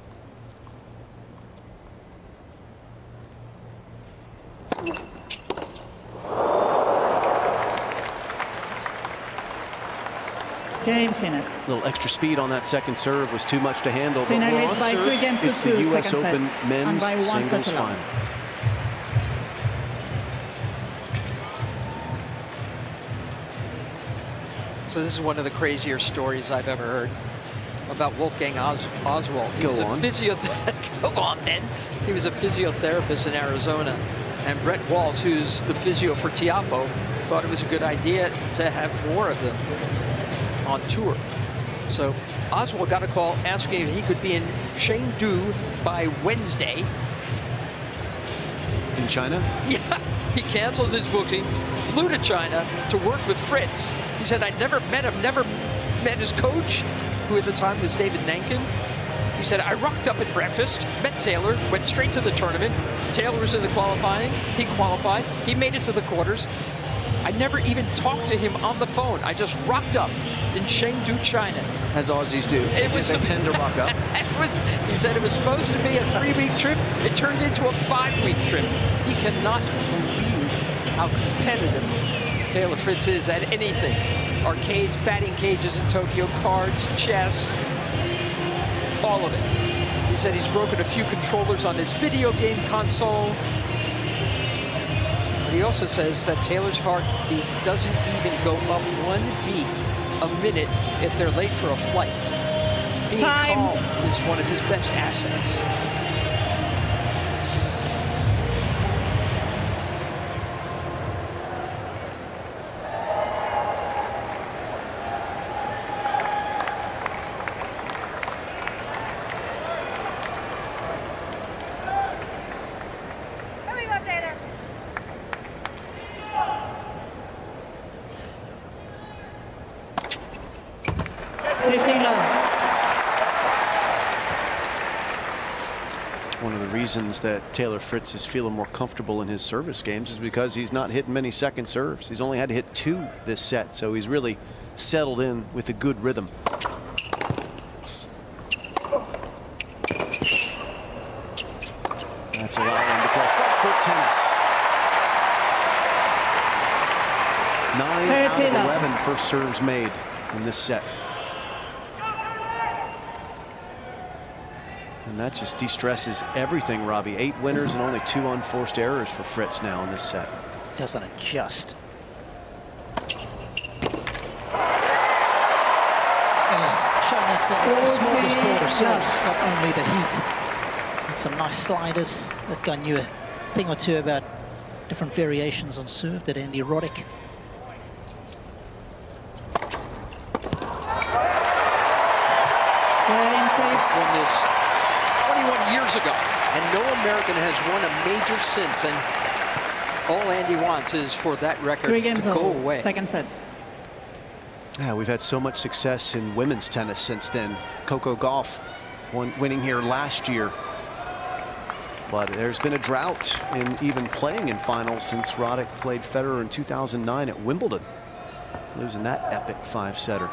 Sinner. A little extra speed on that second serve was too much to handle. Sinner but we're leads on by serve. 3 games to It's 2, the US second Open set, men's and by 1 singles set to love. final. So this is one of the crazier stories I've ever heard about Wolfgang Oswald. He was Go a on. Go on then. He was a physiotherapist in Arizona. And Brett Walsh, who's the physio for Tiafoe, thought it was a good idea to have more of them on tour. So Oswald got a call asking if he could be in Chengdu by Wednesday. In China? Yeah, he cancels his booking, flew to China to work with Fritz. He said, I'd never met him, never met his coach, who at the time was David Nankin. He said, I rocked up at breakfast, met Taylor, went straight to the tournament. Taylor was in the qualifying. He qualified. He made it to the quarters. I never even talked to him on the phone. I just rocked up in Chengdu, China. As Aussies do. They tend to rock up. He said it was supposed to be a 3-week trip. It turned into a 5-week trip. He cannot believe how competitive Taylor Fritz is at anything. Arcades, batting cages in Tokyo, cards, chess, all of it. He said he's broken a few controllers on his video game console. But he also says that Taylor's heartbeat doesn't even go up 1 beat a minute if they're late for a flight. Being calm is one of his best assets. Here we go, Taylor. One of the reasons that Taylor Fritz is feeling more comfortable in his service games is because he's not hitting many second serves. He's only had to hit 2 this set, so he's really settled in with a good rhythm. That's allowing him to play front foot tennis. 9 out of 11 first serves made in this set. And that just de-stresses everything, Robbie. 8 winners and only 2 unforced errors for Fritz now in this set. Doesn't adjust. And he's shown us that the smallest ball of serves, not only the heat, and some nice sliders. That guy knew a thing or two about different variations on serve that Andy Roddick. Won this 21 years ago, and no American has won a major since, and all Andy wants is for that record 3 games to go all, away. second set. Yeah, we've had so much success in women's tennis since then. Coco Gauff winning here last year. But there's been a drought in even playing in finals since Roddick played Federer in 2009 at Wimbledon, losing that epic 5-setter.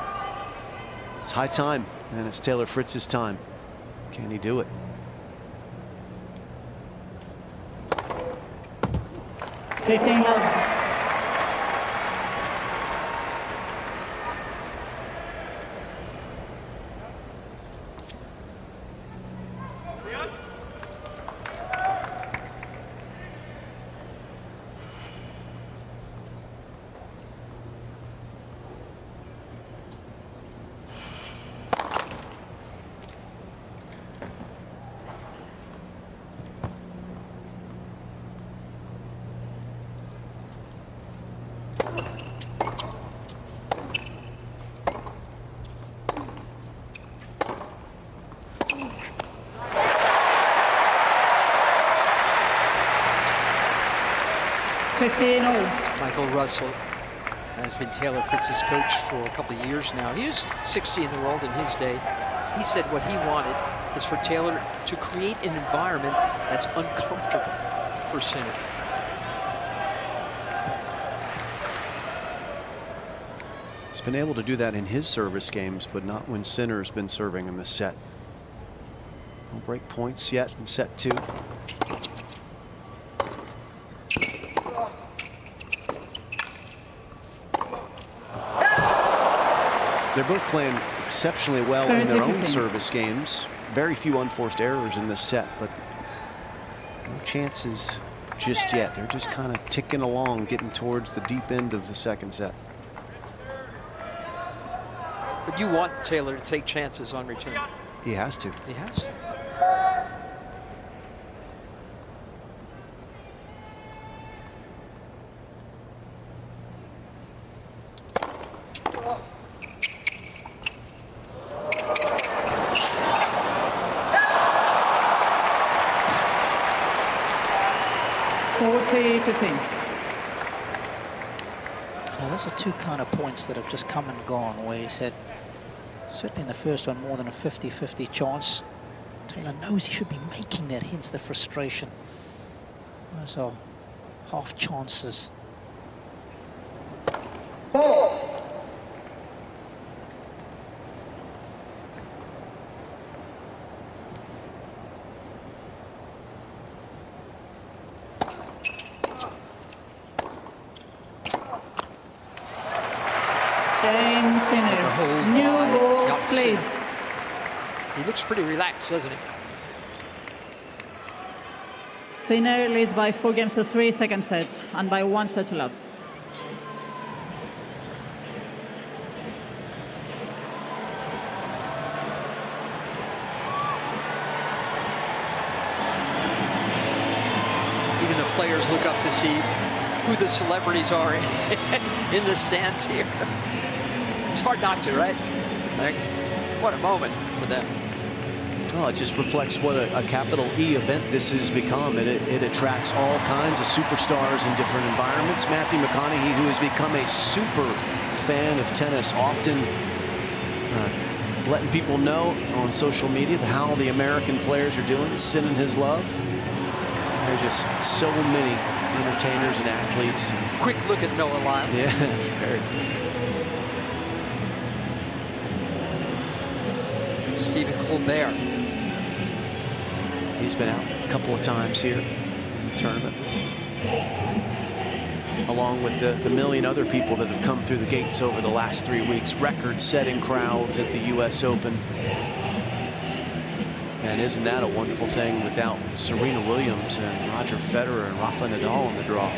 It's high time, and it's Taylor Fritz's time. Can he do it? Fifteen love. Michael Russell has been Taylor Fritz's coach for a couple of years now. He was 60 in the world in his day. He said what he wanted is for Taylor to create an environment that's uncomfortable for Sinner. He's been able to do that in his service games, but not when Sinner's been serving in the set. No break points yet in set 2. They're both playing exceptionally well in their own service games. Very few unforced errors in this set, but no chances just yet. They're just kind of ticking along, getting towards the deep end of the second set. But you want Taylor to take chances on return. He has to. He has to. Now, those are two kind of points that have just come and gone, where he said, certainly in the first one, more than a 50-50 chance. Taylor knows he should be making that, hence the frustration. Those are half chances. New balls, please. He looks pretty relaxed, doesn't he? Sinner leads by 4 games to 3 second sets and by 1 set to love. Even the players look up to see who the celebrities are in the stands here. It's hard not to, right? Like, what a moment for them. Well, it just reflects what a capital E event this has become. It attracts all kinds of superstars in different environments. Matthew McConaughey, who has become a super fan of tennis, often letting people know on social media how the American players are doing, sending his love. There's just so many entertainers and athletes. Quick look at Noah Lyle. Yeah, very. Stephen Colbert. He's been out a couple of times here in the tournament, along with the million other people that have come through the gates over the last 3 weeks. Record-setting crowds at the U.S. Open. And isn't that a wonderful thing without Serena Williams and Roger Federer and Rafa Nadal in the draw?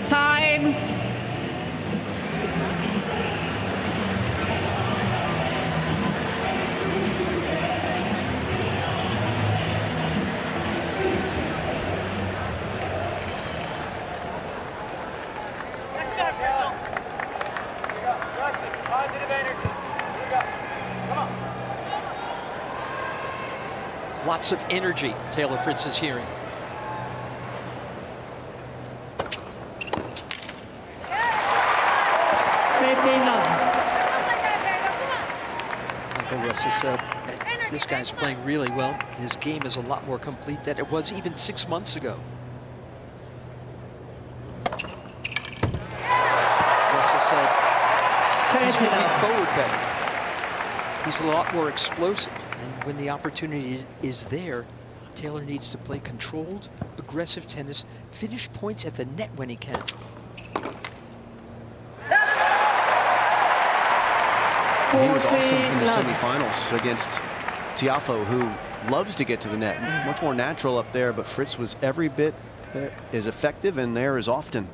Time. Lots of energy, Taylor Fritz is hearing. Michael Russell said that this guy's playing really well. His game is a lot more complete than it was even 6 months ago. Russell said he's moving forward better. He's a lot more explosive. And when the opportunity is there, Taylor needs to play controlled, aggressive tennis, finish points at the net when he can. He was awesome in the semifinals against Tiafoe, who loves to get to the net. Much more natural up there, but Fritz was every bit as effective and there as often.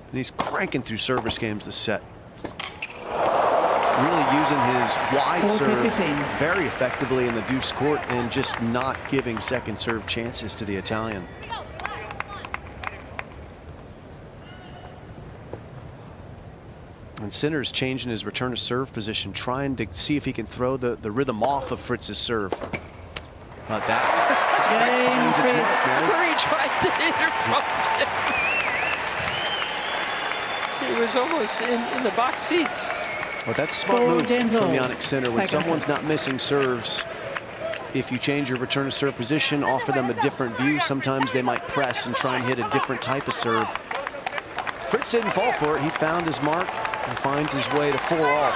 And he's cranking through service games this set. Really using his wide serve very effectively in the deuce court and just not giving second serve chances to the Italian. And Sinner's changing his return to serve position, trying to see if he can throw the rhythm off of Fritz's serve. But that finds its mark, man. He tried to interrupt him. He was almost in the box seats. Well, that's a smart move from Jannik Sinner. When someone's not missing serves, if you change your return to serve position, offer them a different view, sometimes they might press and try and hit a different type of serve. Fritz didn't fall for it. He found his mark and finds his way to 4-all.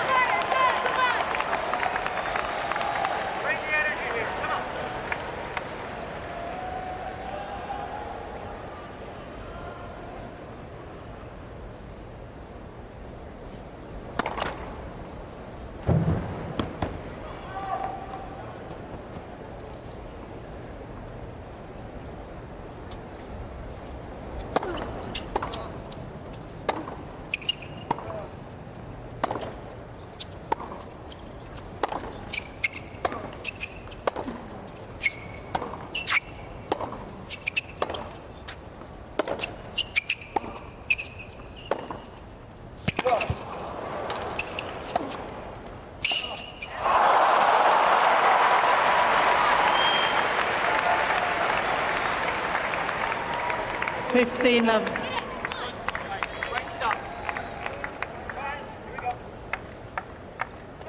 15 love. Here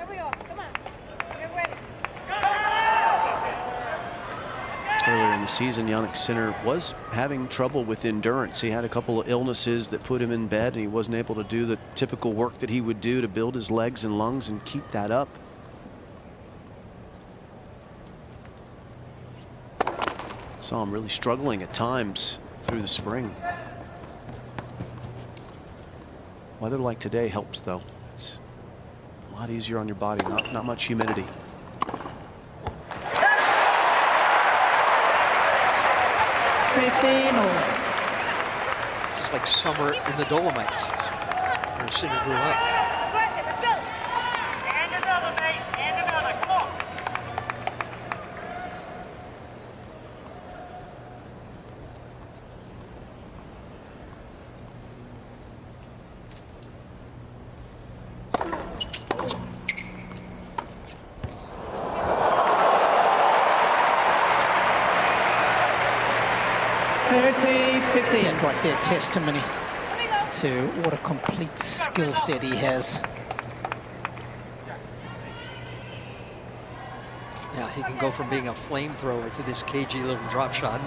we go. Come on. Get ready. Earlier in the season, Jannik Sinner was having trouble with endurance. He had a couple of illnesses that put him in bed, and he wasn't able to do the typical work that he would do to build his legs and lungs and keep that up. Saw him really struggling at times through the spring. Weather like today helps, though. It's a lot easier on your body, not much humidity. It's just like summer in the Dolomites, where Sinner grew up. Aggressive. Let's go. And another, mate. And another. Come on. That right there, testimony to what a complete skill set he has. Yeah, he can go from being a flamethrower to this cagey little drop shot.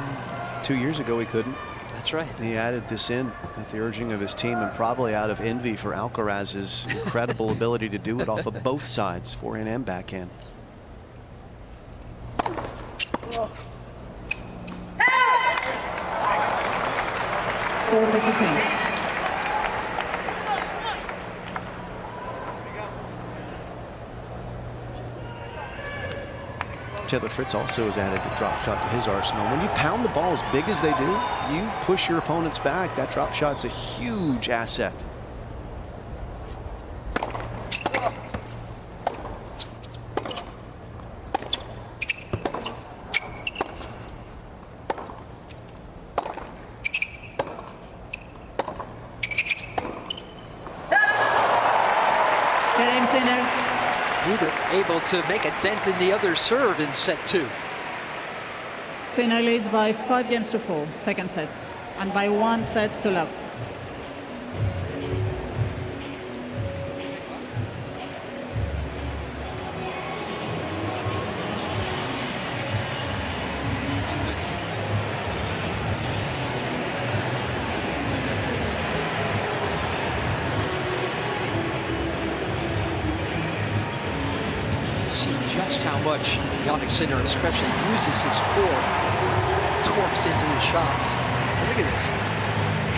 2 years ago, he couldn't. That's right. He added this in at the urging of his team and probably out of envy for Alcaraz's incredible ability to do it off of both sides, forehand and backhand. Taylor Fritz also has added a drop shot to his arsenal. When you pound the ball as big as they do, you push your opponents back. That drop shot's a huge asset. Neither able to make a dent in the other serve in set 2. Sinner leads by 5 games to 4, second sets, and by 1 set to love. Much Jannik Sinner especially uses his core, torques into his shots. And look at this.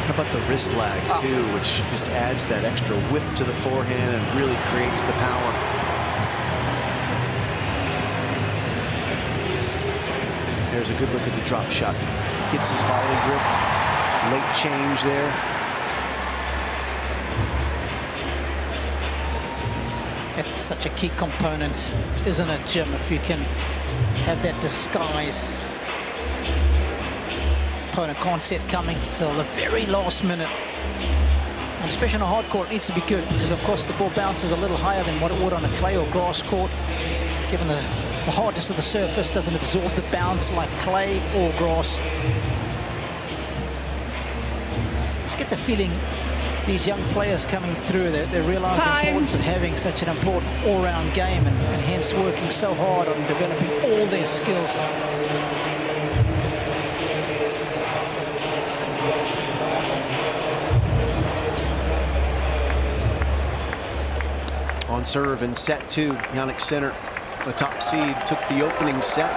How about the wrist lag too, which just adds that extra whip to the forehand and really creates the power. There's a good look at the drop shot. Gets his volley grip. Late change there. It's such a key component, isn't it, Jim? If you can have that disguise. Opponent can't see it coming till the very last minute. And especially on a hard court, it needs to be good because, of course, the ball bounces a little higher than what it would on a clay or grass court. Given the hardness of the surface, doesn't absorb the bounce like clay or grass. Just get the feeling these young players coming through, they realize the importance of having such an important all-round game and hence working so hard on developing all their skills. On serve in set 2, Jannik Sinner, the top seed, took the opening set.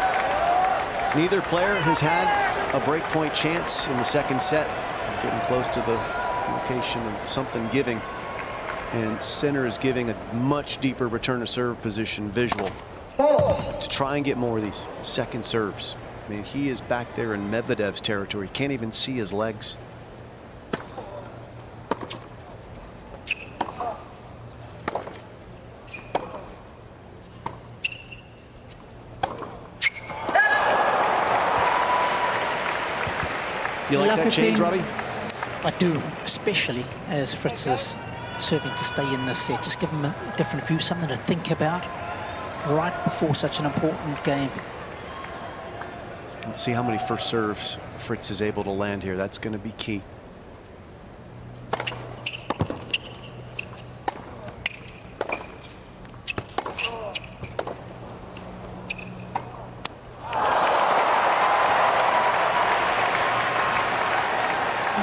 Neither player has had a breakpoint chance in the second set. Getting close to the location of something giving, and Sinner is giving a much deeper return to serve position visual to try and get more of these second serves. I mean, he is back there in Medvedev's territory. Can't even see his legs. You like that change, Robbie? I do, especially as Fritz is serving to stay in this set. Just give him a different view, something to think about right before such an important game. Let's see how many first serves Fritz is able to land here. That's going to be key.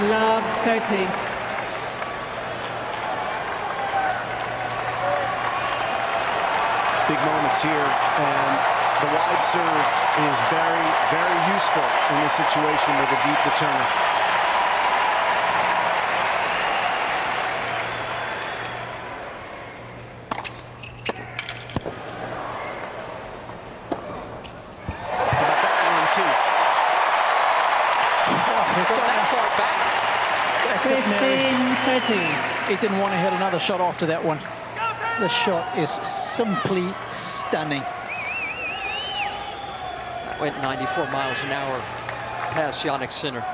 Love 30. Big moments here, and the wide serve is very, very useful in this situation with a deep returner. How about that one, too? That far back. That's it, Mary. 15-30. He didn't want to hit another shot after that one. The shot is simply stunning. That went 94 miles an hour past Jannik Sinner.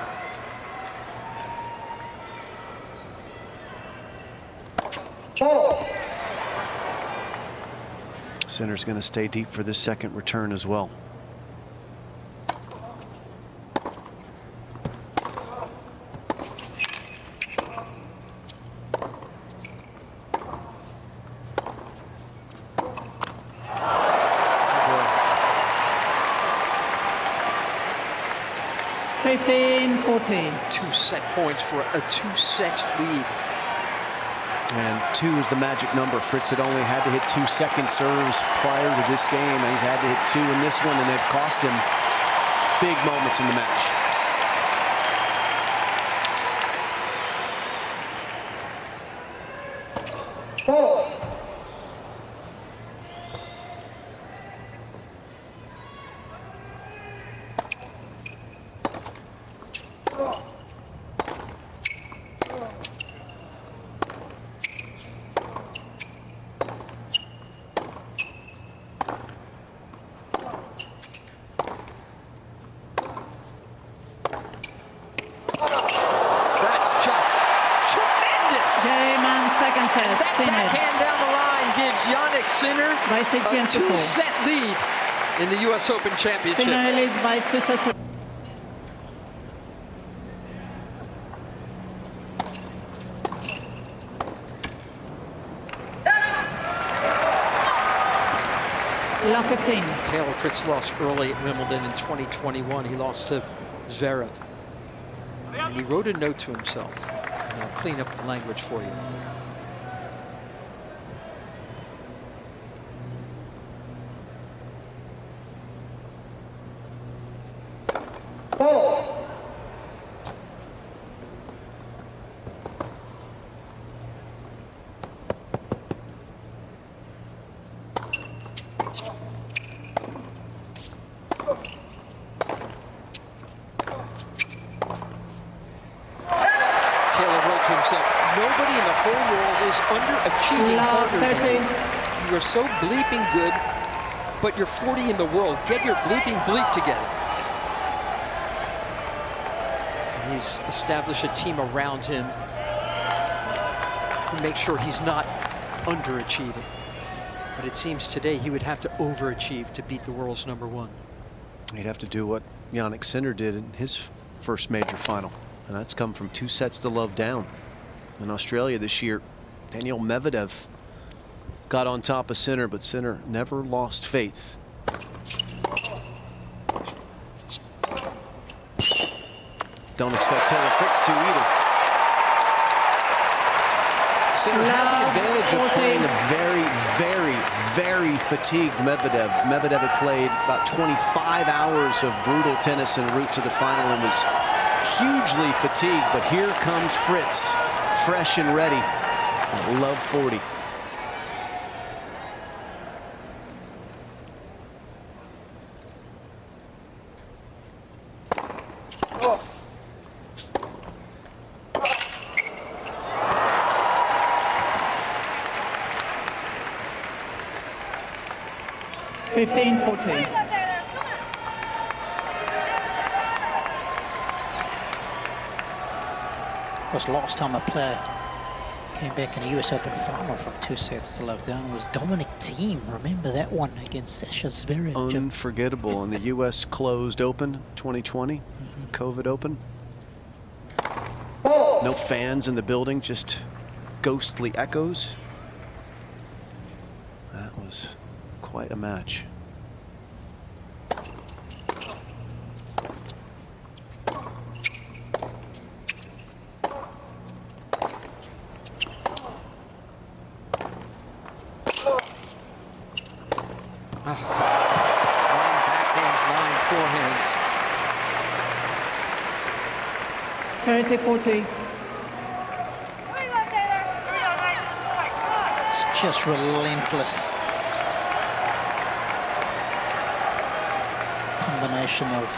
Sinner's going to stay deep for this second return as well. $15-14. 2 set points for a 2-set lead. And 2 is the magic number. Fritz had only had to hit 2 second serves prior to this game, and he's had to hit 2 in this one, and they've cost him big moments in the match. That backhand down the line gives Jannik Sinner by 6 games to 4. 2-set lead in the U.S. Open Championship. Sinner leads by 2 sets. Love 15. Taylor Fritz lost early at Wimbledon in 2021. He lost to Zverev. And he wrote a note to himself. And I'll clean up the language for you. Nobody in the whole world is underachieving harder than you. You are so bleeping good, but you're 40 in the world. Get your bleeping bleep together. And he's established a team around him to make sure he's not underachieving. But it seems today he would have to overachieve to beat the world's #1. He'd have to do what Jannik Sinner did in his first major final, and that's come from 2 sets to love down. In Australia this year, Daniil Medvedev got on top of Sinner, but Sinner never lost faith. Don't expect Taylor Fritz to either. Sinner had the advantage of playing a very fatigued Medvedev. Medvedev had played about 25 hours of brutal tennis en route to the final and was hugely fatigued, but here comes Fritz, fresh and ready. Love 40. Oh. 15-14. Of course, last time a player came back in a US Open final from 2 sets to love down was Dominic Thiem. Remember that one against Sasha Zverev? Unforgettable in the US Closed Open 2020, COVID Open. No fans in the building, just ghostly echoes. That was quite a match. Line backhands, line forehands. 30-40. Where you going, Taylor? It's just relentless. Combination of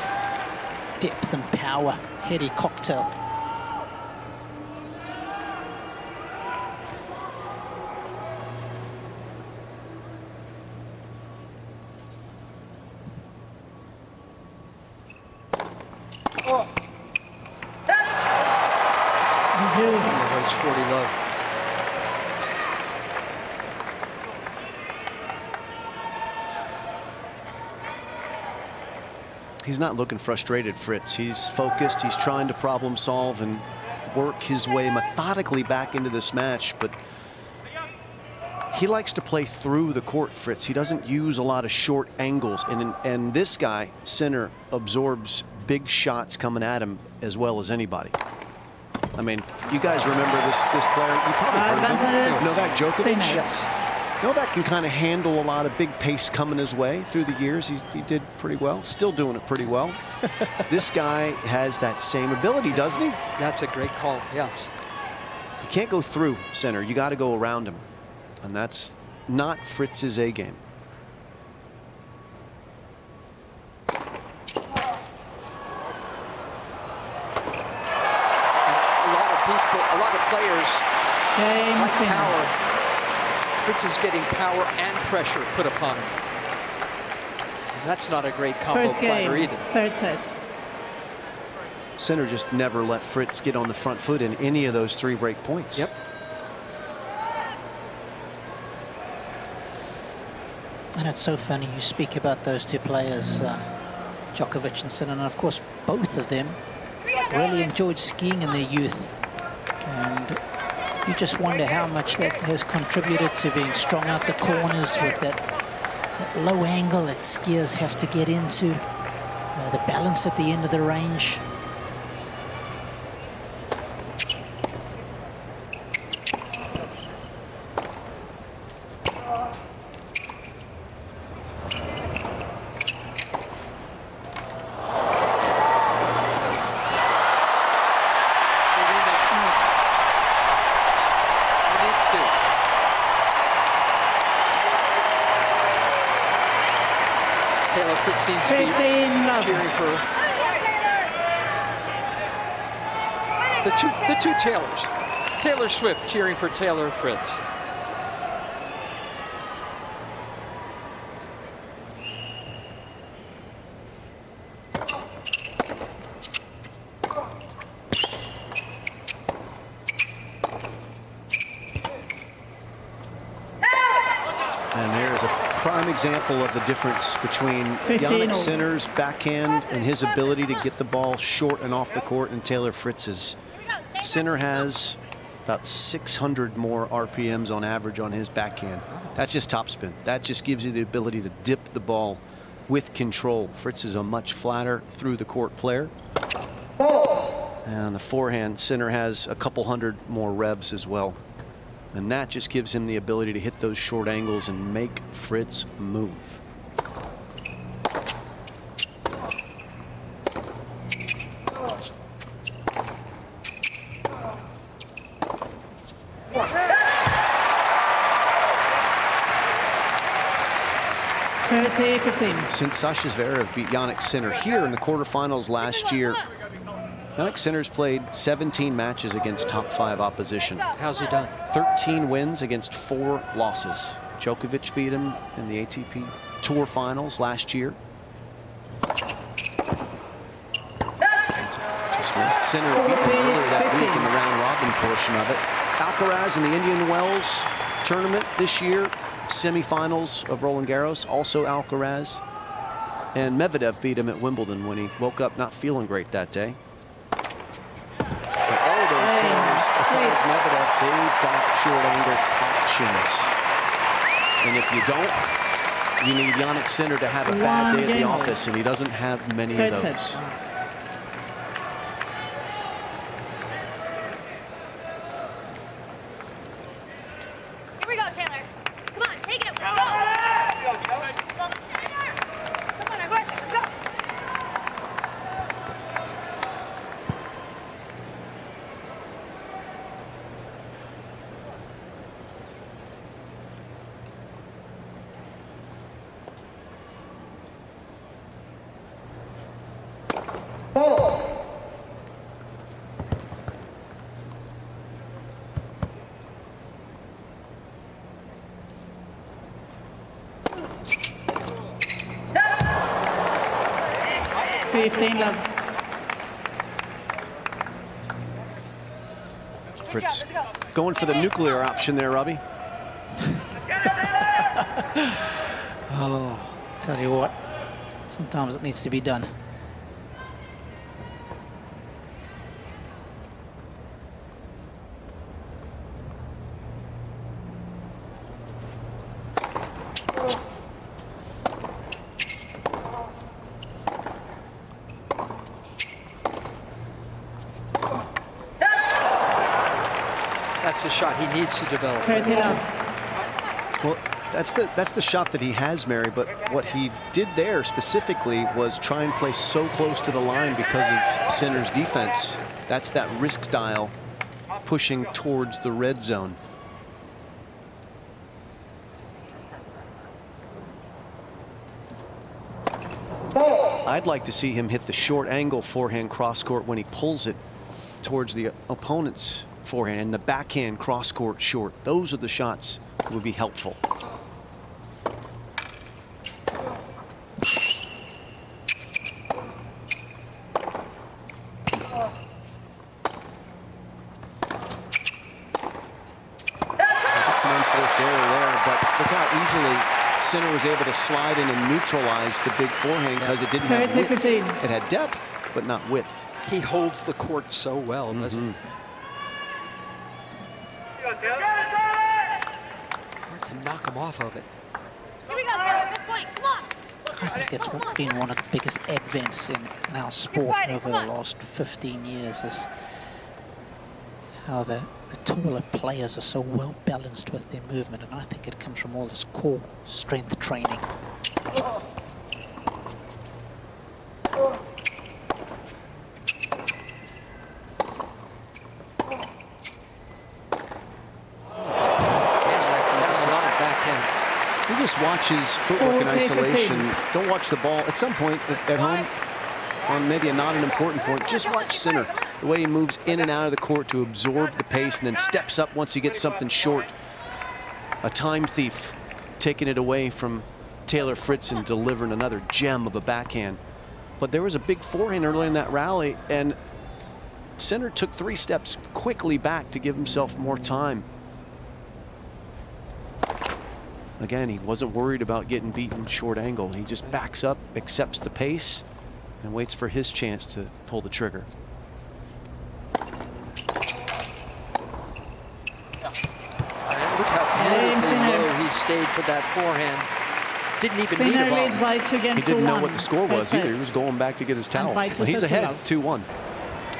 depth and power, heady cocktail. It's 40 love. He's not looking frustrated, Fritz. He's focused. He's trying to problem solve and work his way methodically back into this match. But he likes to play through the court, Fritz. He doesn't use a lot of short angles. And this guy, Sinner, absorbs big shots coming at him as well as anybody. I mean, you guys remember this player? You probably heard of him. Novak Djokovic. Yes. Novak can kind of handle a lot of big pace coming his way through the years. He did pretty well. Still doing it pretty well. This guy has that same ability, doesn't he? That's a great call, yes. You can't go through Sinner. You got to go around him. And that's not Fritz's A game. A lot of players like Sinner. power. Fritz is getting power and pressure put upon him. And that's not a great combo First platter game, either. third set. Sinner just never let Fritz get on the front foot in any of those 3 break points. Yep. And it's so funny you speak about those two players, Djokovic and Sinner, and of course both of them really enjoyed skiing in their youth. And you just wonder how much that has contributed to being strong out the corners with that low angle that skiers have to get into, the balance at the end of the range. Fritz seems to be cheering for the two Taylors. Taylor Swift cheering for Taylor Fritz. Example of the difference between Jannik Sinner's backhand and his ability to get the ball short and off the court, and Taylor Fritz's. Sinner has about 600 more RPMs on average on his backhand. That's just topspin. That just gives you the ability to dip the ball with control. Fritz is a much flatter through the court player. And on the forehand, Sinner has a couple hundred more revs as well. And that just gives him the ability to hit those short angles and make Fritz move. Since Sasha Zverev beat Jannik Sinner here in the quarterfinals last year, Jannik Sinner's played 17 matches against top 5 opposition. How's he done? 13 wins against 4 losses. Djokovic beat him in the ATP Tour Finals last year. Just missed. Sinner beat him earlier that week in the round robin portion of it. Alcaraz in the Indian Wells tournament this year, semifinals of Roland Garros, also Alcaraz. And Medvedev beat him at Wimbledon when he woke up not feeling great that day. But all of those players, besides Medvedev, they've got short angle options. And if you don't, you need Jannik Sinner to have a bad day at the office, and he doesn't have many of those. Here we go, Taylor. Come on, take it. Let's go. Come on, aggressive. Let's go. Fritz going for the nuclear option there, Robbie. Oh, tell you what, sometimes it needs to be done. That's the shot he needs to develop. Well, that's the shot that he has, Mary, but what he did there specifically was try and play so close to the line because of Sinner's defense. That's that risk dial pushing towards the red zone. I'd like to see him hit the short angle forehand cross court when he pulls it towards the opponent's forehand, and the backhand cross court short. Those are the shots that would be helpful. It's an unforced error there, but look how easily Sinner was able to slide in and neutralize the big forehand because it didn't have width. It had depth, but not width. He holds the court so well, doesn't he? Hard to knock him off of it. Here we go, Taylor, at this point. Come on. I think that's been one of the biggest advents in our sport over the last 15 years, is how the taller players are so well balanced with their movement, and I think it comes from all this core strength training. He just watches footwork in isolation. Don't watch the ball. At some point at home, on maybe a not an important point, just watch Sinner. The way he moves in and out of the court to absorb the pace and then steps up once he gets something short. A time thief taking it away from Taylor Fritz and delivering another gem of a backhand. But there was a big forehand early in that rally, and Sinner took 3 steps quickly back to give himself more time. Again, he wasn't worried about getting beaten short angle. He just backs up, accepts the pace, and waits for his chance to pull the trigger. And look how beautifully low he stayed for that forehand. Didn't even need a ball. He didn't know what the score was either. He was going back to get his towel. Well, he's ahead 2-1.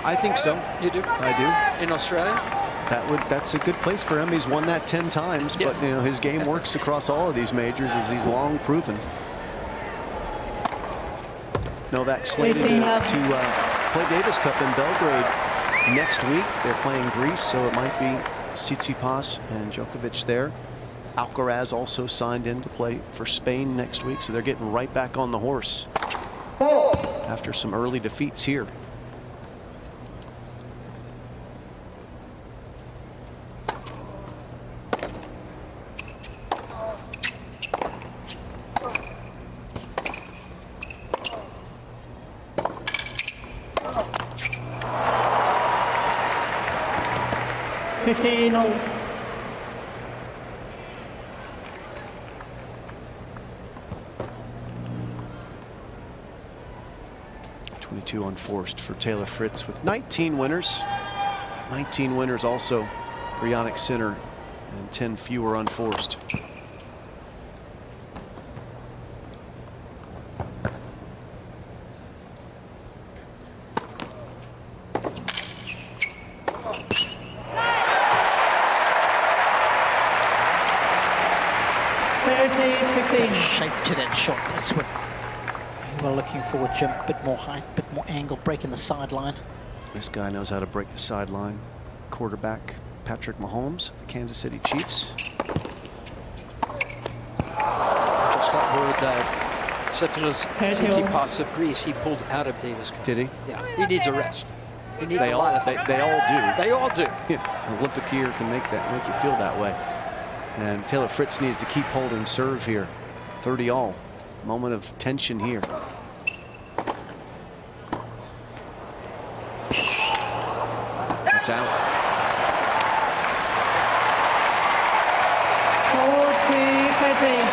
I think so. You do? I do. In Australia? That's a good place for him. He's won that 10 times, but you know, his game works across all of these majors, as he's long proven. Novak slated to play Davis Cup in Belgrade next week. They're playing Greece, so it might be Tsitsipas and Djokovic there. Alcaraz also signed in to play for Spain next week, so they're getting right back on the horse after some early defeats here. 15-all. Unforced for Taylor Fritz with 19 winners. 19 winners also for Jannik Sinner and 10 fewer unforced. Shape to that shot. That's what we were looking for. Jim, bit more height, bit more angle, breaking the sideline. This guy knows how to break the sideline. Quarterback Patrick Mahomes, the Kansas City Chiefs. Just got word that Stefanos Tsitsipas of Greece, he pulled out of Davis Cup. Did he? Yeah, he needs a rest. He needs They a all, lot of they all do. They all do. Yeah, Olympic year can make you feel that way. And Taylor Fritz needs to keep holding serve here. 30-all. Moment of tension here. That's out. 40-30.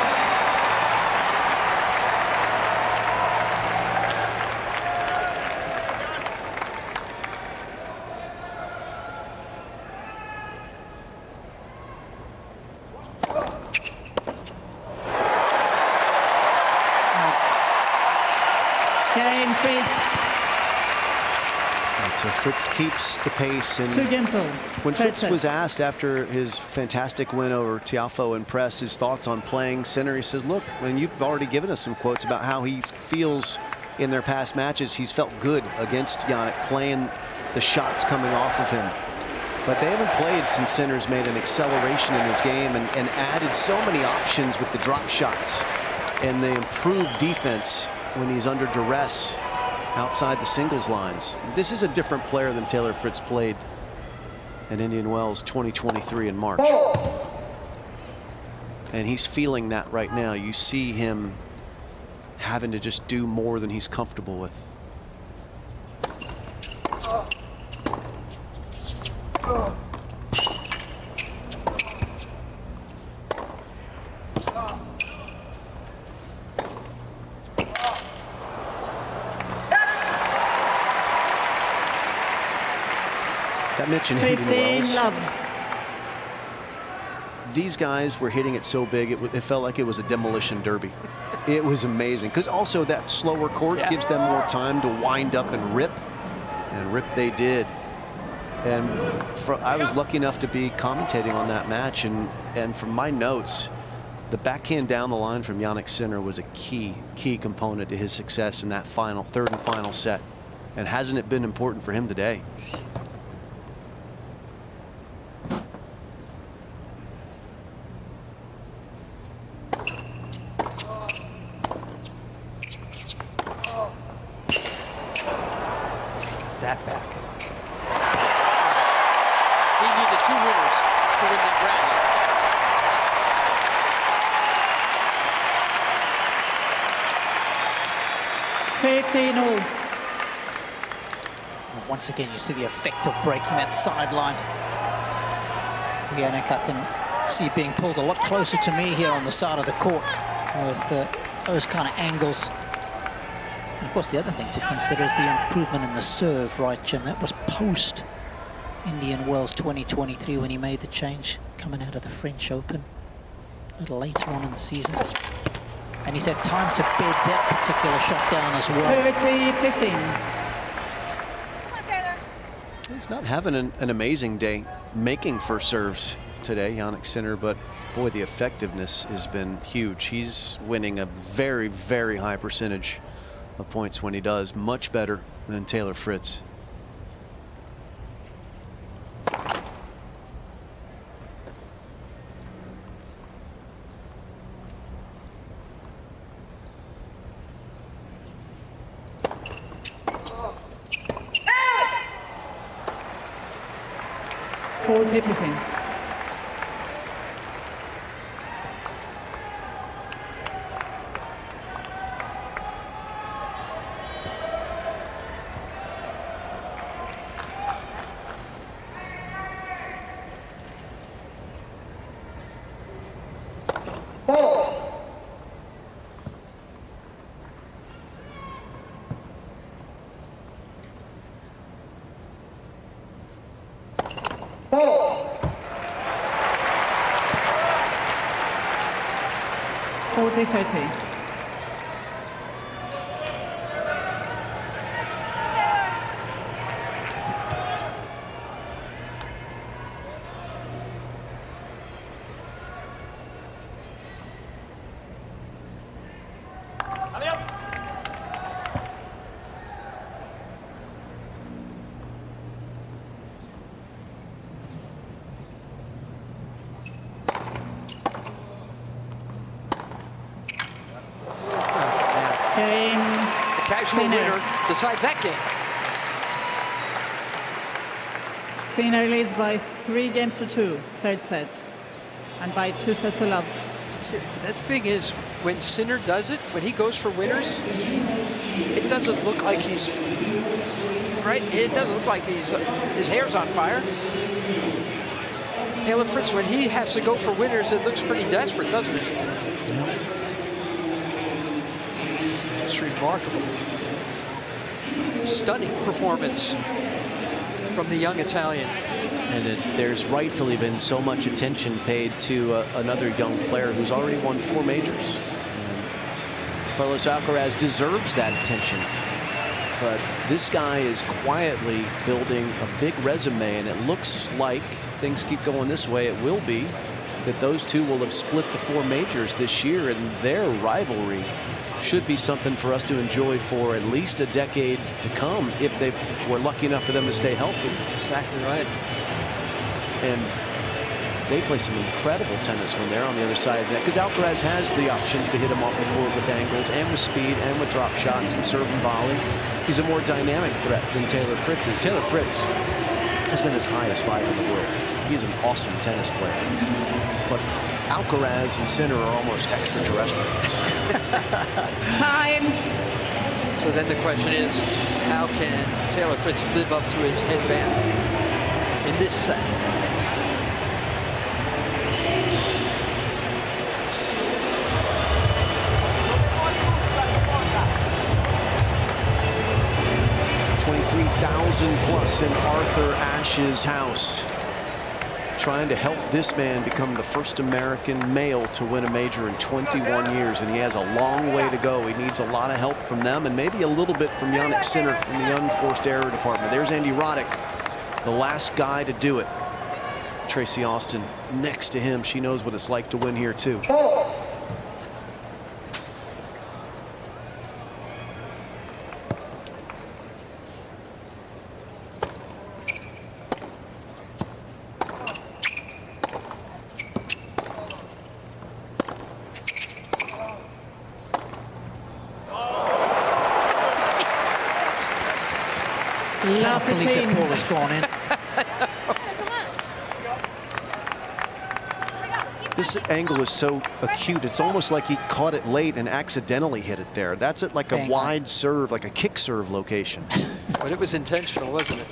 So Fritz keeps the pace. And 2 games all. when Fritz was asked after his fantastic win over Tiafoe and Press his thoughts on playing Sinner, he says, look, and you've already given us some quotes about how he feels in their past matches. He's felt good against Jannik, playing the shots coming off of him. But they haven't played since Sinner's made an acceleration in his game and added so many options with the drop shots and the improved defense when he's under duress outside the singles lines. This is a different player than Taylor Fritz played at Indian Wells 2023 in March. And he's feeling that right now. You see him having to just do more than he's comfortable with. That mentioned Indian Wells. These guys were hitting it so big, it felt like it was a demolition derby. It was amazing, because also that slower court gives them more time to wind up and rip they did. And I was lucky enough to be commentating on that match, and from my notes, the backhand down the line from Jannik Sinner was a key component to his success in that third and final set. And hasn't it been important for him today? That back. He needed 2 winners to win that rally. 15-all. Once again, you see the effect of breaking that sideline. Jannik, I can see being pulled a lot closer to me here on the side of the court with those kind of angles. And of course, the other thing to consider is the improvement in the serve, right, Jim? That was post Indian Wells 2023 when he made the change coming out of the French Open a little later on in the season. And he's had time to bed that particular shot down as well. 30-15. He's not having an amazing day making first serves today, Jannik Sinner, but boy, the effectiveness has been huge. He's winning a very, very high percentage of points when he does, much better than Taylor Fritz. 40-30. Casual winner decides that game. Sinner leads by 3 games to 2, third set, and by 2 sets to love. See, the thing is, when Sinner does it, when he goes for winners, it doesn't look like he's right. It doesn't look like his hair's on fire. Taylor Fritz, when he has to go for winners, it looks pretty desperate, doesn't it? It's remarkable. Stunning performance from the young Italian. And there's rightfully been so much attention paid to another young player who's already won 4 majors. And Carlos Alcaraz deserves that attention. But this guy is quietly building a big resume, and it looks like things keep going this way. It will be that those two will have split the 4 majors this year, and their rivalry should be something for us to enjoy for at least a decade to come if they were lucky enough for them to stay healthy. Exactly right. And they play some incredible tennis when they're on the other side of that, because Alcaraz has the options to hit him off the court with angles and with speed and with drop shots and serve and volley. He's a more dynamic threat than Taylor Fritz is. Taylor Fritz has been as high as 5 in the world. He's an awesome tennis player. But Alcaraz and Sinner are almost extraterrestrials. Time. So then the question is, how can Taylor Fritz live up to his headband in this set? $23,000+ in Arthur Ashe's house, trying to help this man become the first American male to win a major in 21 years, and he has a long way to go. He needs a lot of help from them, and maybe a little bit from Jannik Sinner in the unforced error department. There's Andy Roddick, the last guy to do it. Tracy Austin next to him. She knows what it's like to win here too. I can't believe that ball has gone in. This angle is so acute. It's almost like he caught it late and accidentally hit it there. That's at like a wide serve, like a kick serve location. But it was intentional, wasn't it?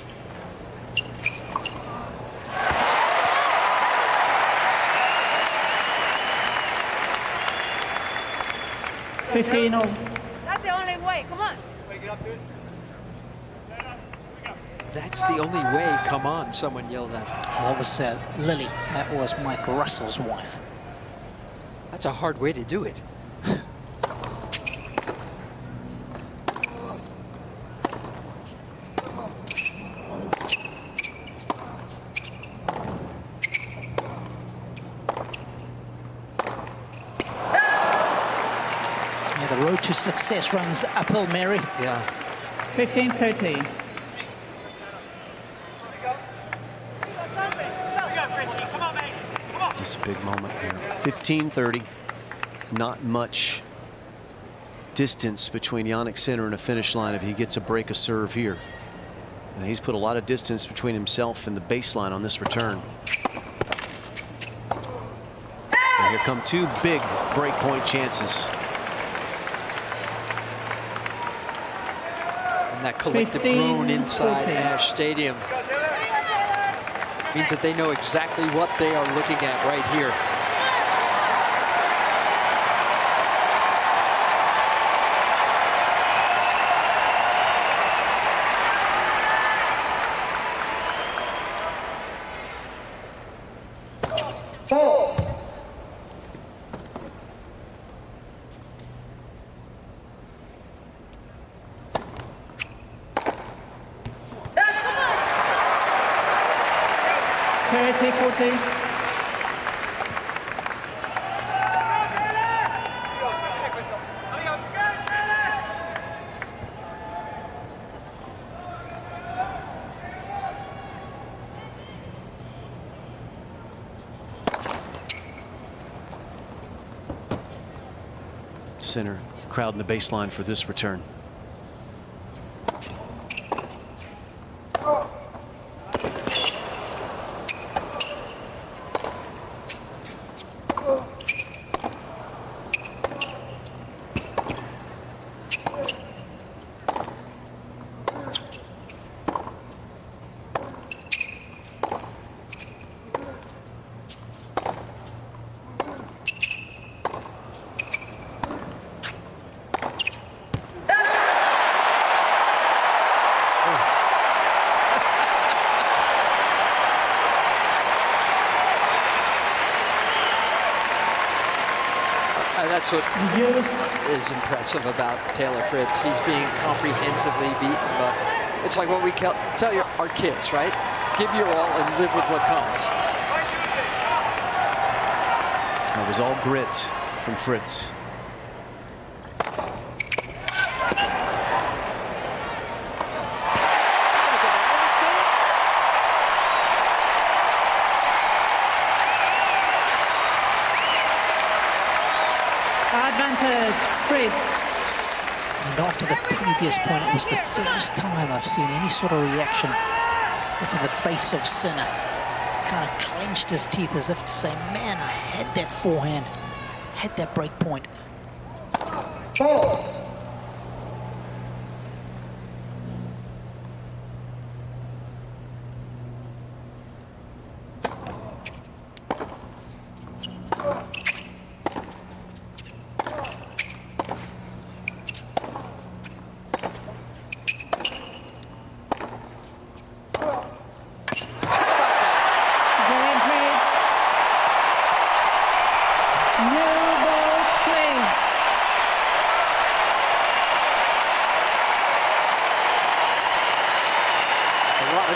That's the only way. Come on. That's the only way. Come on, someone yelled at. That was Lily. That was Mike Russell's wife. That's a hard way to do it. Yeah, the road to success runs uphill, Mary. Yeah. 15-30. It's a big moment here. 15-30. Not much distance between Jannik Sinner and a finish line if he gets a break of serve here. And he's put a lot of distance between himself and the baseline on this return. And here come 2 big breakpoint chances. And that collective groan inside Ash Stadium means that they know exactly what they are looking at right here. 30-40. Sinner crowding the baseline for this return. That's what is impressive about Taylor Fritz. He's being comprehensively beaten, but it's like what we tell our kids, right? Give your all and live with what comes. That was all grit from Fritz. Advantage, Fritz. And after the previous point, it was the first time I've seen any sort of reaction from the face of Sinner. Kind of clenched his teeth as if to say, man, I had that forehand, had that break point.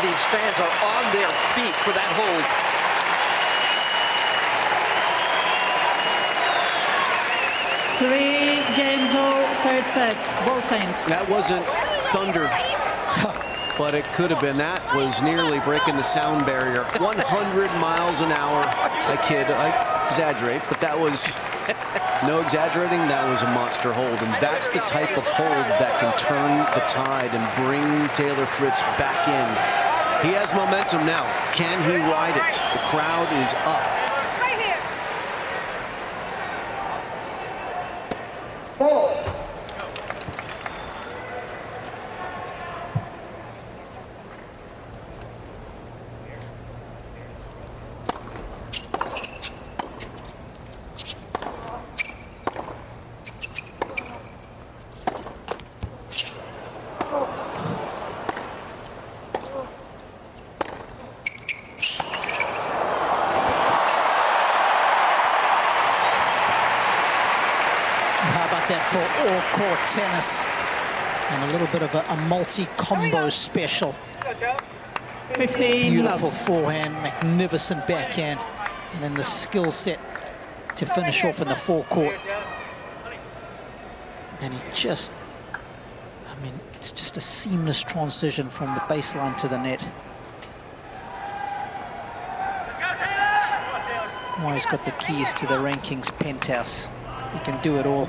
These fans are on their feet for that hold. Three games all, third set, ball change. That wasn't thunder, but it could have been. That was nearly breaking the sound barrier. 100 miles an hour. I kid, I exaggerate, but that was no exaggerating. That was a monster hold, and that's the type of hold that can turn the tide and bring Taylor Fritz back in. He has momentum now. Can he ride it? The crowd is up. Right here. For all-court tennis and a little bit of a multi-combo special. 15 Beautiful love. forehand, magnificent backhand, and then the skill set to finish off in the forecourt. And he just, I mean, it's just a seamless transition from the baseline to the net. Well, he's got the keys to the rankings penthouse. He can do it all.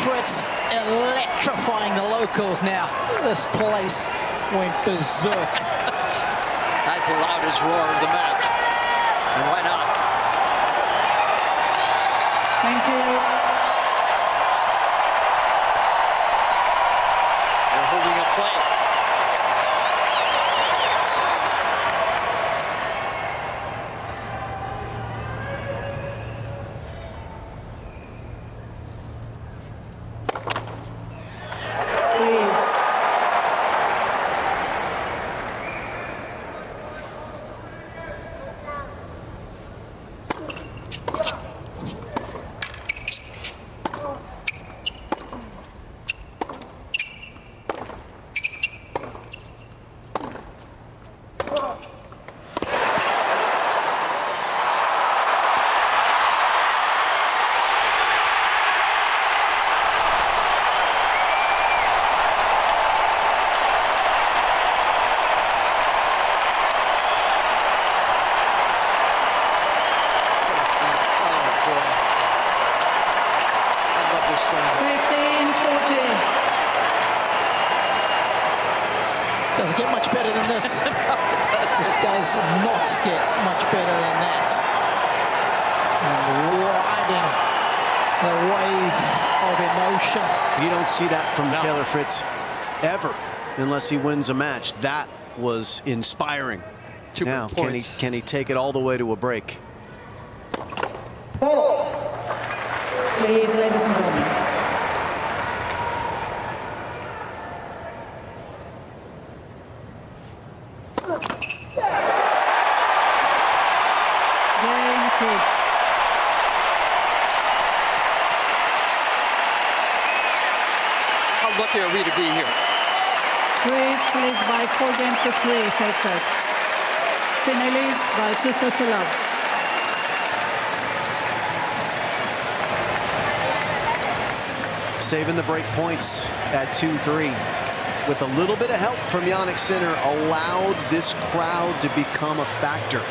Fritz electrifying the locals now. This place went berserk. That's the loudest roar of the match. And why not? Thank you. They're holding a plate. Doesn't get much better than this. No, it does not get much better than that. And riding the wave of emotion. You don't see that from Taylor Fritz ever, unless he wins a match. That was inspiring. Now, can he take it all the way to a break? Please, ladies and gentlemen. How lucky are we to be here? Fritz leads by 4 games to 3, third set. Sinner leads by 2 sets to love. Saving the break points at 2-3. With a little bit of help from Jannik Sinner, allowed this crowd to become a factor.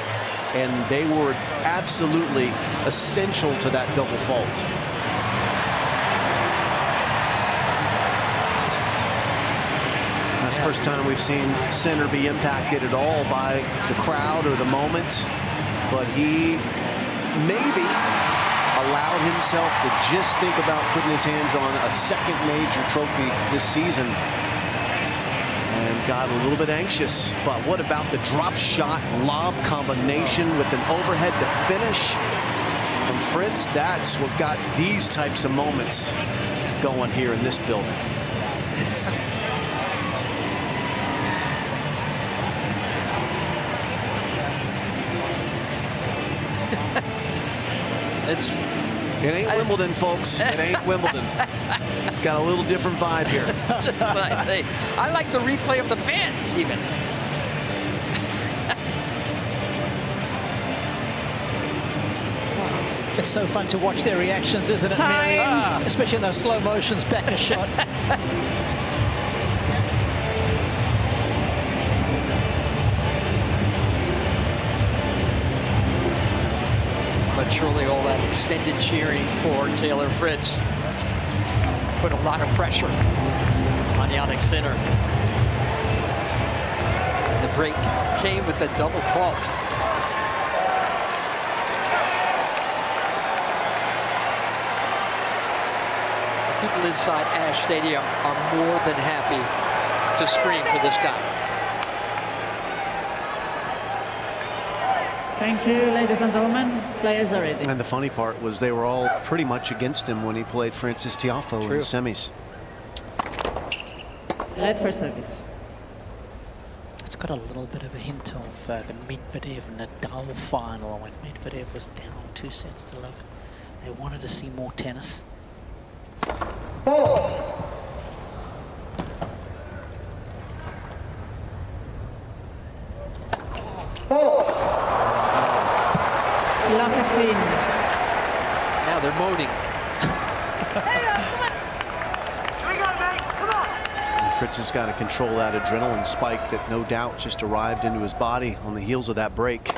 And they were absolutely essential to that double fault. That's the first time we've seen Sinner be impacted at all by the crowd or the moment. But he maybe allowed himself to just think about putting his hands on a second major trophy this season. And got a little bit anxious. But what about the drop shot lob combination with an overhead to finish from Fritz? That's what got these types of moments going here in this building. It ain't Wimbledon, folks. It ain't Wimbledon. It's got a little different vibe here. Just what I say. I like the replay of the fans, even. It's so fun to watch their reactions, isn't it, Mary? Especially in those slow motions, back a shot. But surely all that extended cheering for Taylor Fritz put a lot of pressure on Jannik Sinner. The break came with a double fault. The people inside Ash Stadium are more than happy to scream for this guy. Thank you, ladies and gentlemen. Players are ready. And the funny part was they were all pretty much against him when he played Francis Tiafoe in the semis. Led for service. It's got a little bit of a hint of the Medvedev-Nadal final when Medvedev was down 2-0. They wanted to see more tennis. Love 15. Now they're moaning. And Fritz has got to control that adrenaline spike that no doubt just arrived into his body on the heels of that break.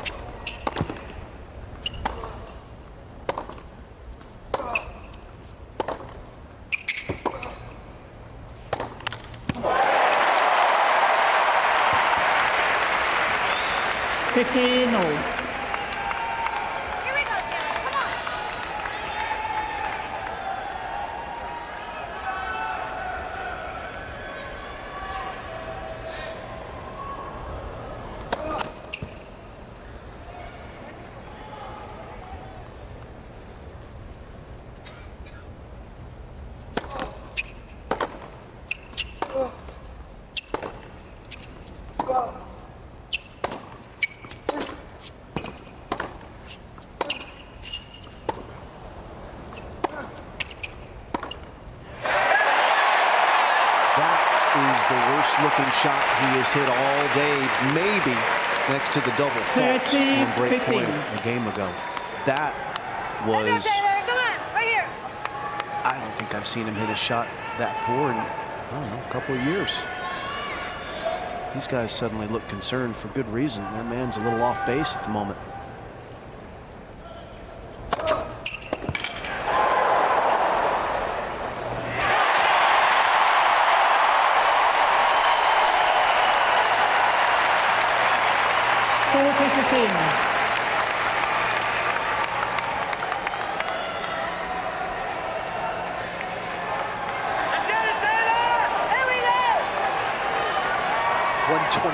Here we go, Taylor. Come on. Looking shot he has hit all day, maybe next to the double fault on break point a game ago. That was, Come on, right here. I don't think I've seen him hit a shot that poor in, I don't know, a couple of years. These guys suddenly look concerned for good reason. Their man's a little off base at the moment.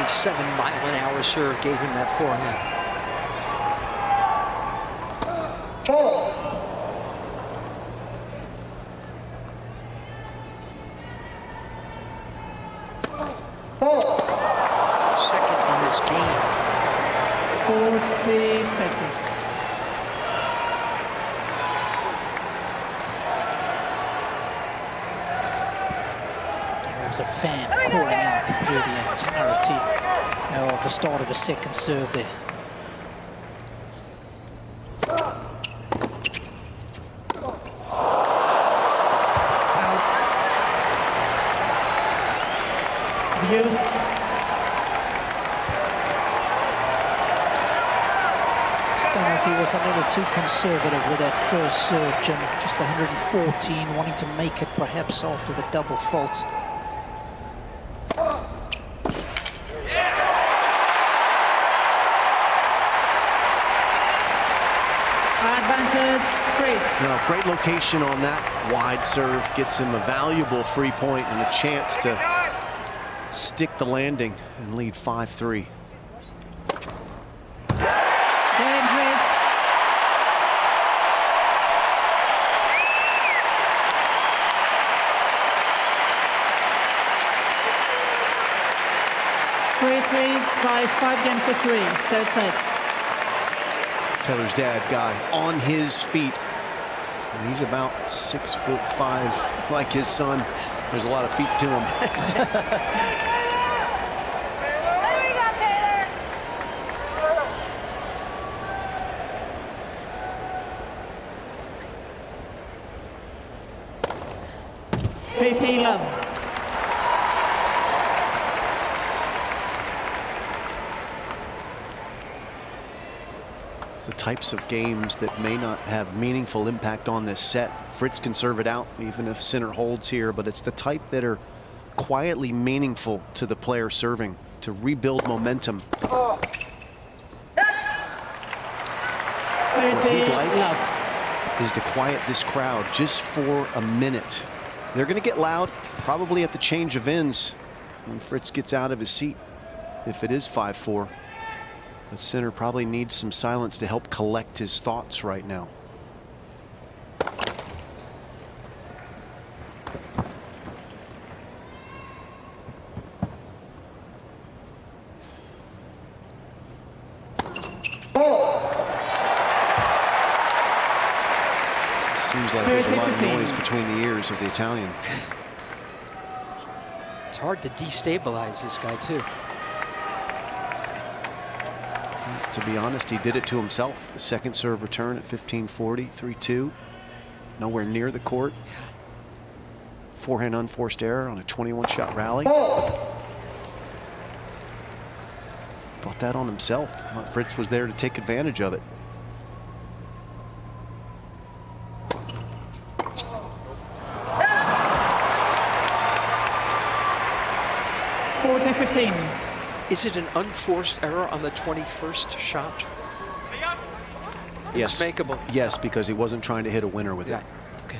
.7-mile-an-hour serve gave him that forehand. Second in this game. 40-30. There was a fan calling out through the entirety of the start of the second serve there. Use. Don't know if he was a little too conservative with that first serve, Jim. Just 114, wanting to make it perhaps after the double fault. Advantage, Fritz. No, great location on that wide serve. Gets him a valuable free point and a chance to stick the landing and lead 5-3. Fritz leads by 5-3, third set. Taylor's dad, Guy, on his feet. And he's about 6'5", like his son. There's a lot of feet to him. There we go, Taylor. 15-love. The types of games that may not have meaningful impact on this set. Fritz can serve it out even if Sinner holds here, but it's the type that are quietly meaningful to the player serving to rebuild momentum. What he'd like is to quiet this crowd just for a minute. They're going to get loud probably at the change of ends when Fritz gets out of his seat if it is 5-4. But Sinner probably needs some silence to help collect his thoughts right now. Seems like there's a lot of noise between the ears of the Italian. It's hard to destabilize this guy, too. To be honest, he did it to himself. The second serve return at 15-40, 3-2. Nowhere near the court. Forehand unforced error on a 21-shot rally. Brought that on himself. Fritz was there to take advantage of it. Is it an unforced error on the 21st shot? Yes. It's makeable. Yes, because he wasn't trying to hit a winner with it. Okay.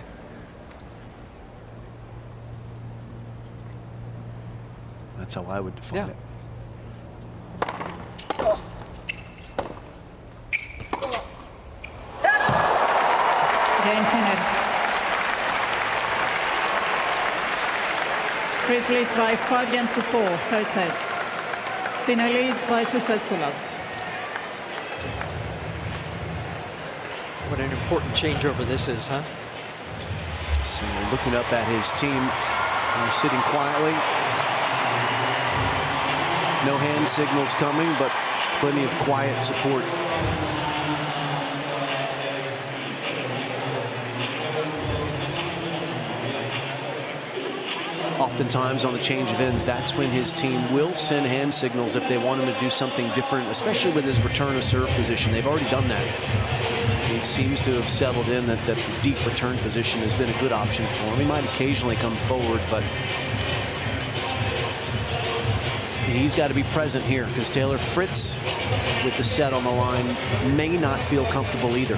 That's how I would define it. Game 10. Fritz leads by 5 games to 4, third set. Sinner leads by 2 sets to love. What an important changeover this is, huh? Sinner looking up at his team. They're sitting quietly. No hand signals coming, but plenty of quiet support. Oftentimes on the change of ends, that's when his team will send hand signals if they want him to do something different, especially with his return to serve position. They've already done that. He seems to have settled in that the deep return position has been a good option for him. He might occasionally come forward, but he's got to be present here because Taylor Fritz, with the set on the line, may not feel comfortable either.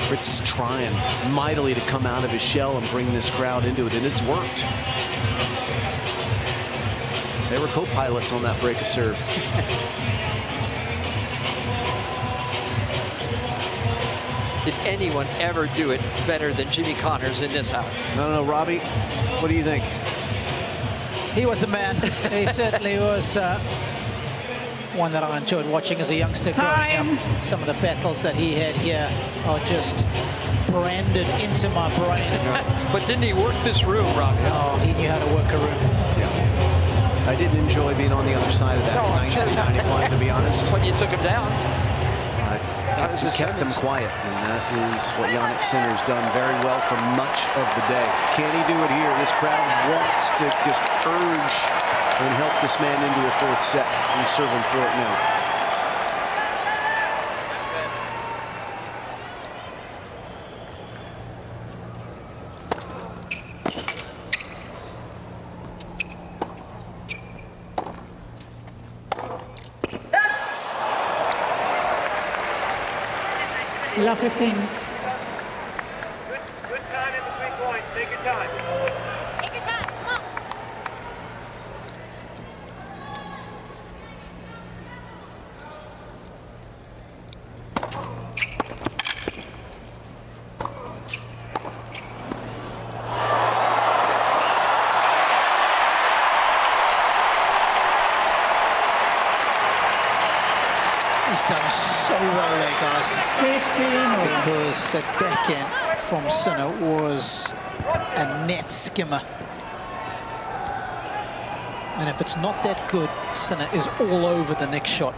Fritz is trying mightily to come out of his shell and bring this crowd into it, and it's worked. They were co-pilots on that break of serve. Did anyone ever do it better than Jimmy Connors in this house? I don't know, Robbie, what do you think? He was the man. He certainly was one that I enjoyed watching as a youngster growing up. Some of the battles that he had here are just branded into my brain. But didn't he work this room, Robbie? Oh, he knew how to work a room. Yeah. I didn't enjoy being on the other side of that in 1991, to be honest. When you took him down. He kept them quiet, and that is what Jannik Sinner's done very well for much of the day. Can he do it here? This crowd wants to just urge and help this man into a fourth set. He's serving for it now. Love 15. Good time in between points. Take your time. Take your time. Come on. He's done so well there, guys. 15. Because that backhand from Sinner was a net skimmer. And if it's not that good, Sinner is all over the next shot.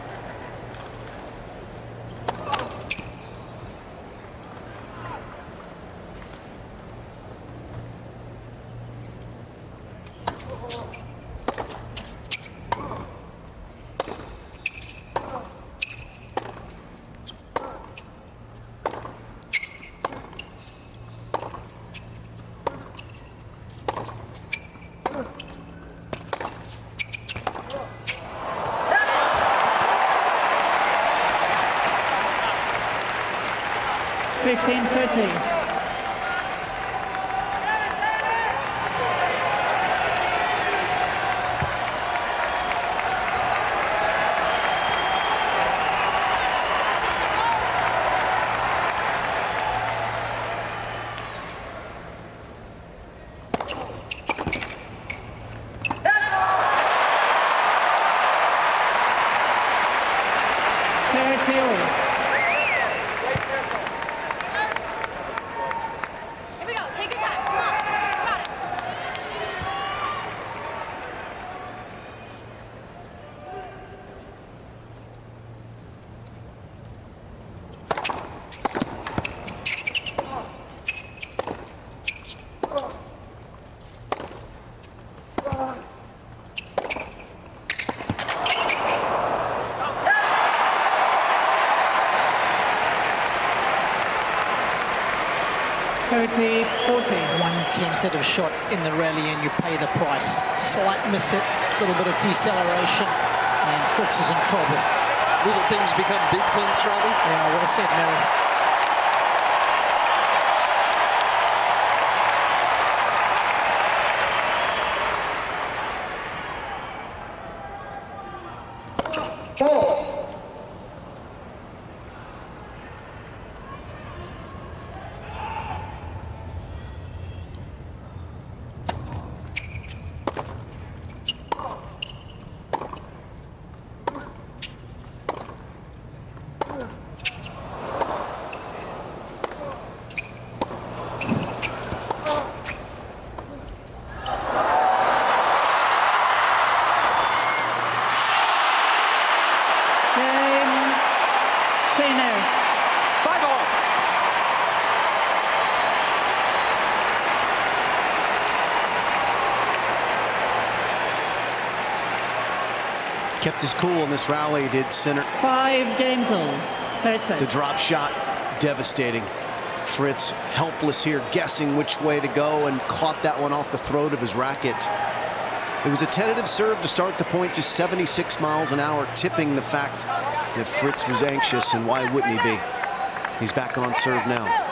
30 all. Here we go. Take your time. Come on. You got it. One tentative shot in the rally and you pay the price. Slight miss it, little bit of deceleration, and Fritz is in trouble. Little things become big things, Robbie. Yeah, well said, Mary. Kept his cool in this rally, did Sinner. 5 games all. Third set. The drop shot, devastating. Fritz helpless here, guessing which way to go, and caught that one off the throat of his racket. It was a tentative serve to start the point, just 76 miles an hour, tipping the fact that Fritz was anxious, and why wouldn't he be? He's back on serve now.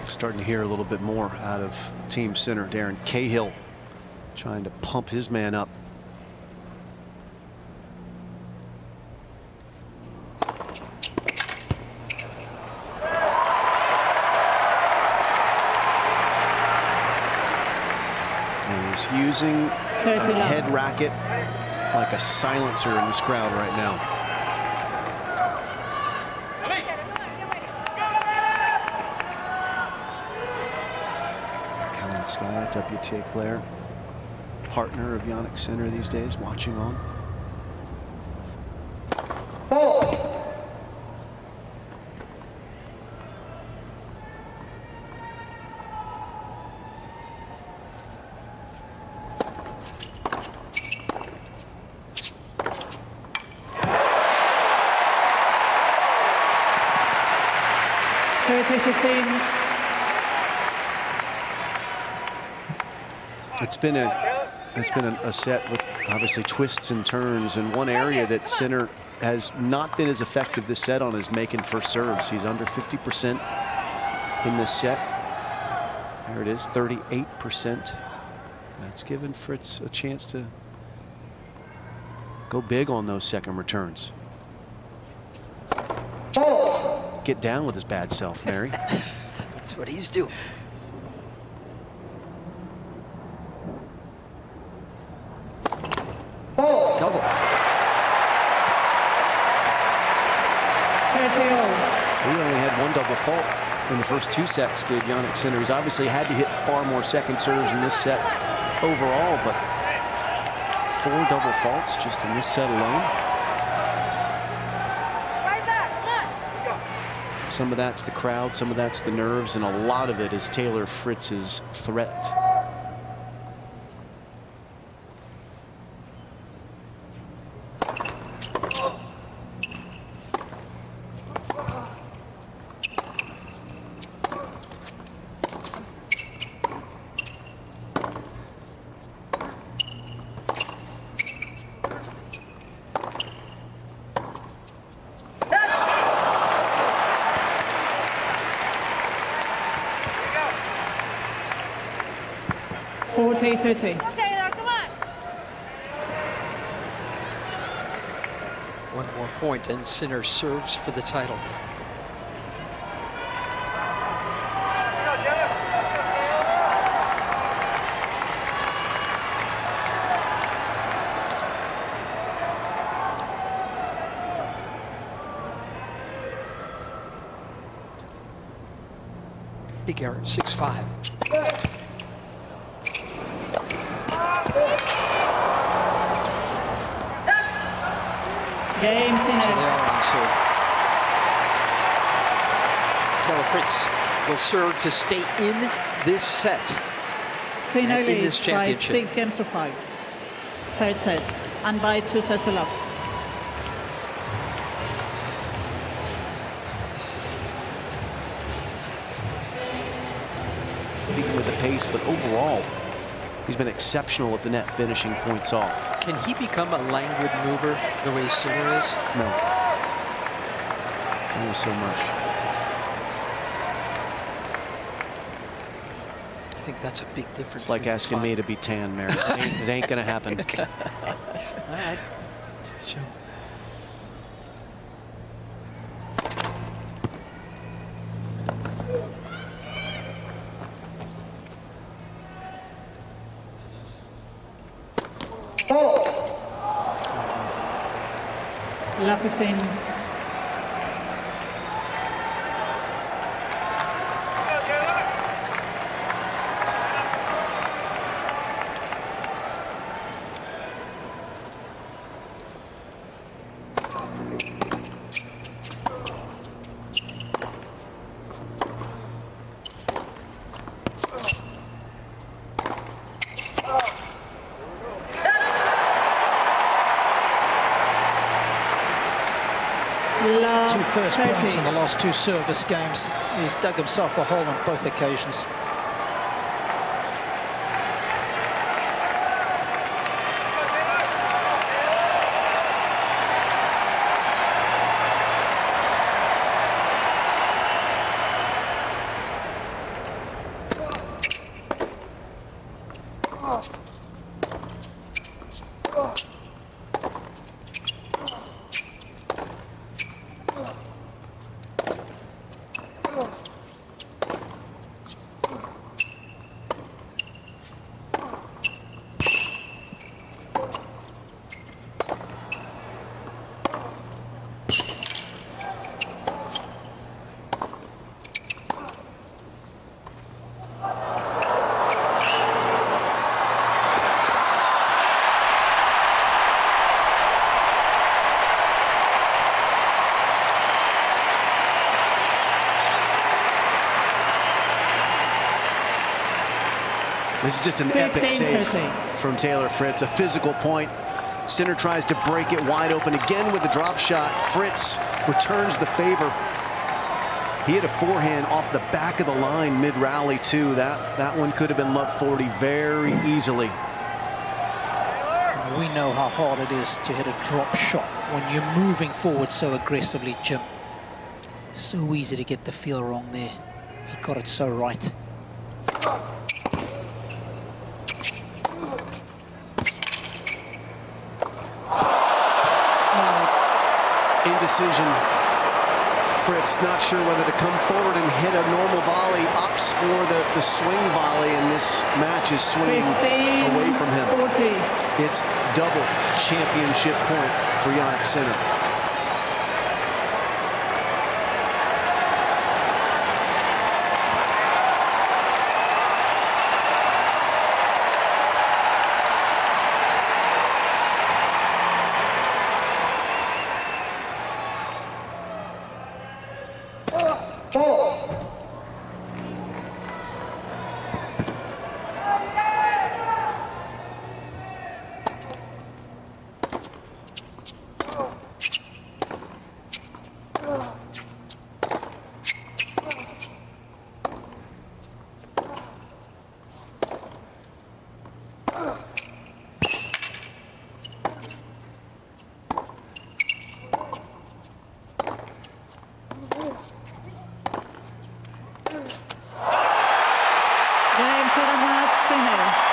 Starting to hear a little bit more out of Team Sinner. Darren Cahill trying to pump his man up. And he's using a head racket like a silencer in this crowd right now. Sky, WTA player, partner of Jannik Sinner these days, watching on. It's been a set with obviously twists and turns, and one area that Sinner has not been as effective this set on is making first serves. He's under 50% in this set. There it is, 38%. That's given Fritz a chance to go big on those second returns. Get down with his bad self, Mary. That's what he's doing. Double. He only had one double fault in the first 2 sets, did Jannik Sinner. He's obviously had to hit far more second serves in this set overall, but 4 double faults just in this set alone. Some of that's the crowd, some of that's the nerves, and a lot of it is Taylor Fritz's threat. 40-30. Come, Taylor, come on. One more point and Sinner serves for the title. Big error, 6-5. Game, So Sinner. they are on serve. Taylor Fritz will serve to stay in this set. Sinner in this leads by championship. 6-5. Third set, and by 2 sets to love. With the pace, but overall, he's been exceptional at the net, finishing points off. Can he become a languid mover the way Sinner is? No. It's only so much. I think that's a big difference. It's like asking me to be tan, Mary. It ain't gonna happen. All right. Sure. Love 15. Two first points in the last 2 service games. He's dug himself a hole on both occasions. This is just an epic save from Taylor Fritz. A physical point. Sinner tries to break it wide open again with the drop shot. Fritz returns the favor. He had a forehand off the back of the line mid-rally, too. That one could have been love 40 very easily. We know how hard it is to hit a drop shot when you're moving forward so aggressively, Jim. So easy to get the feel wrong there. He got it so right. Indecision. Fritz not sure whether to come forward and hit a normal volley. Opts for the swing volley, and this match is swinging away from him. 40. It's double championship point for Jannik Sinner.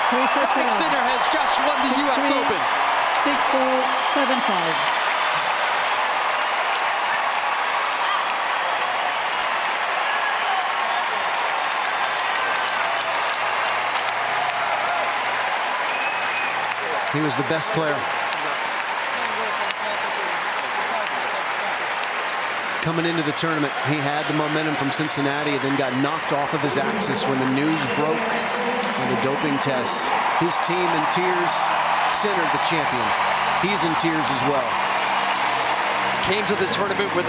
Three sets to Jannik love. Sinner has just won the US 6-3, Open. 6-4, 7-5. He was the best player. Coming into the tournament, he had the momentum from Cincinnati and then got knocked off of his axis when the news broke on the doping test. His team in tears. Sinner, the champion. He's in tears as well. Came to the tournament with a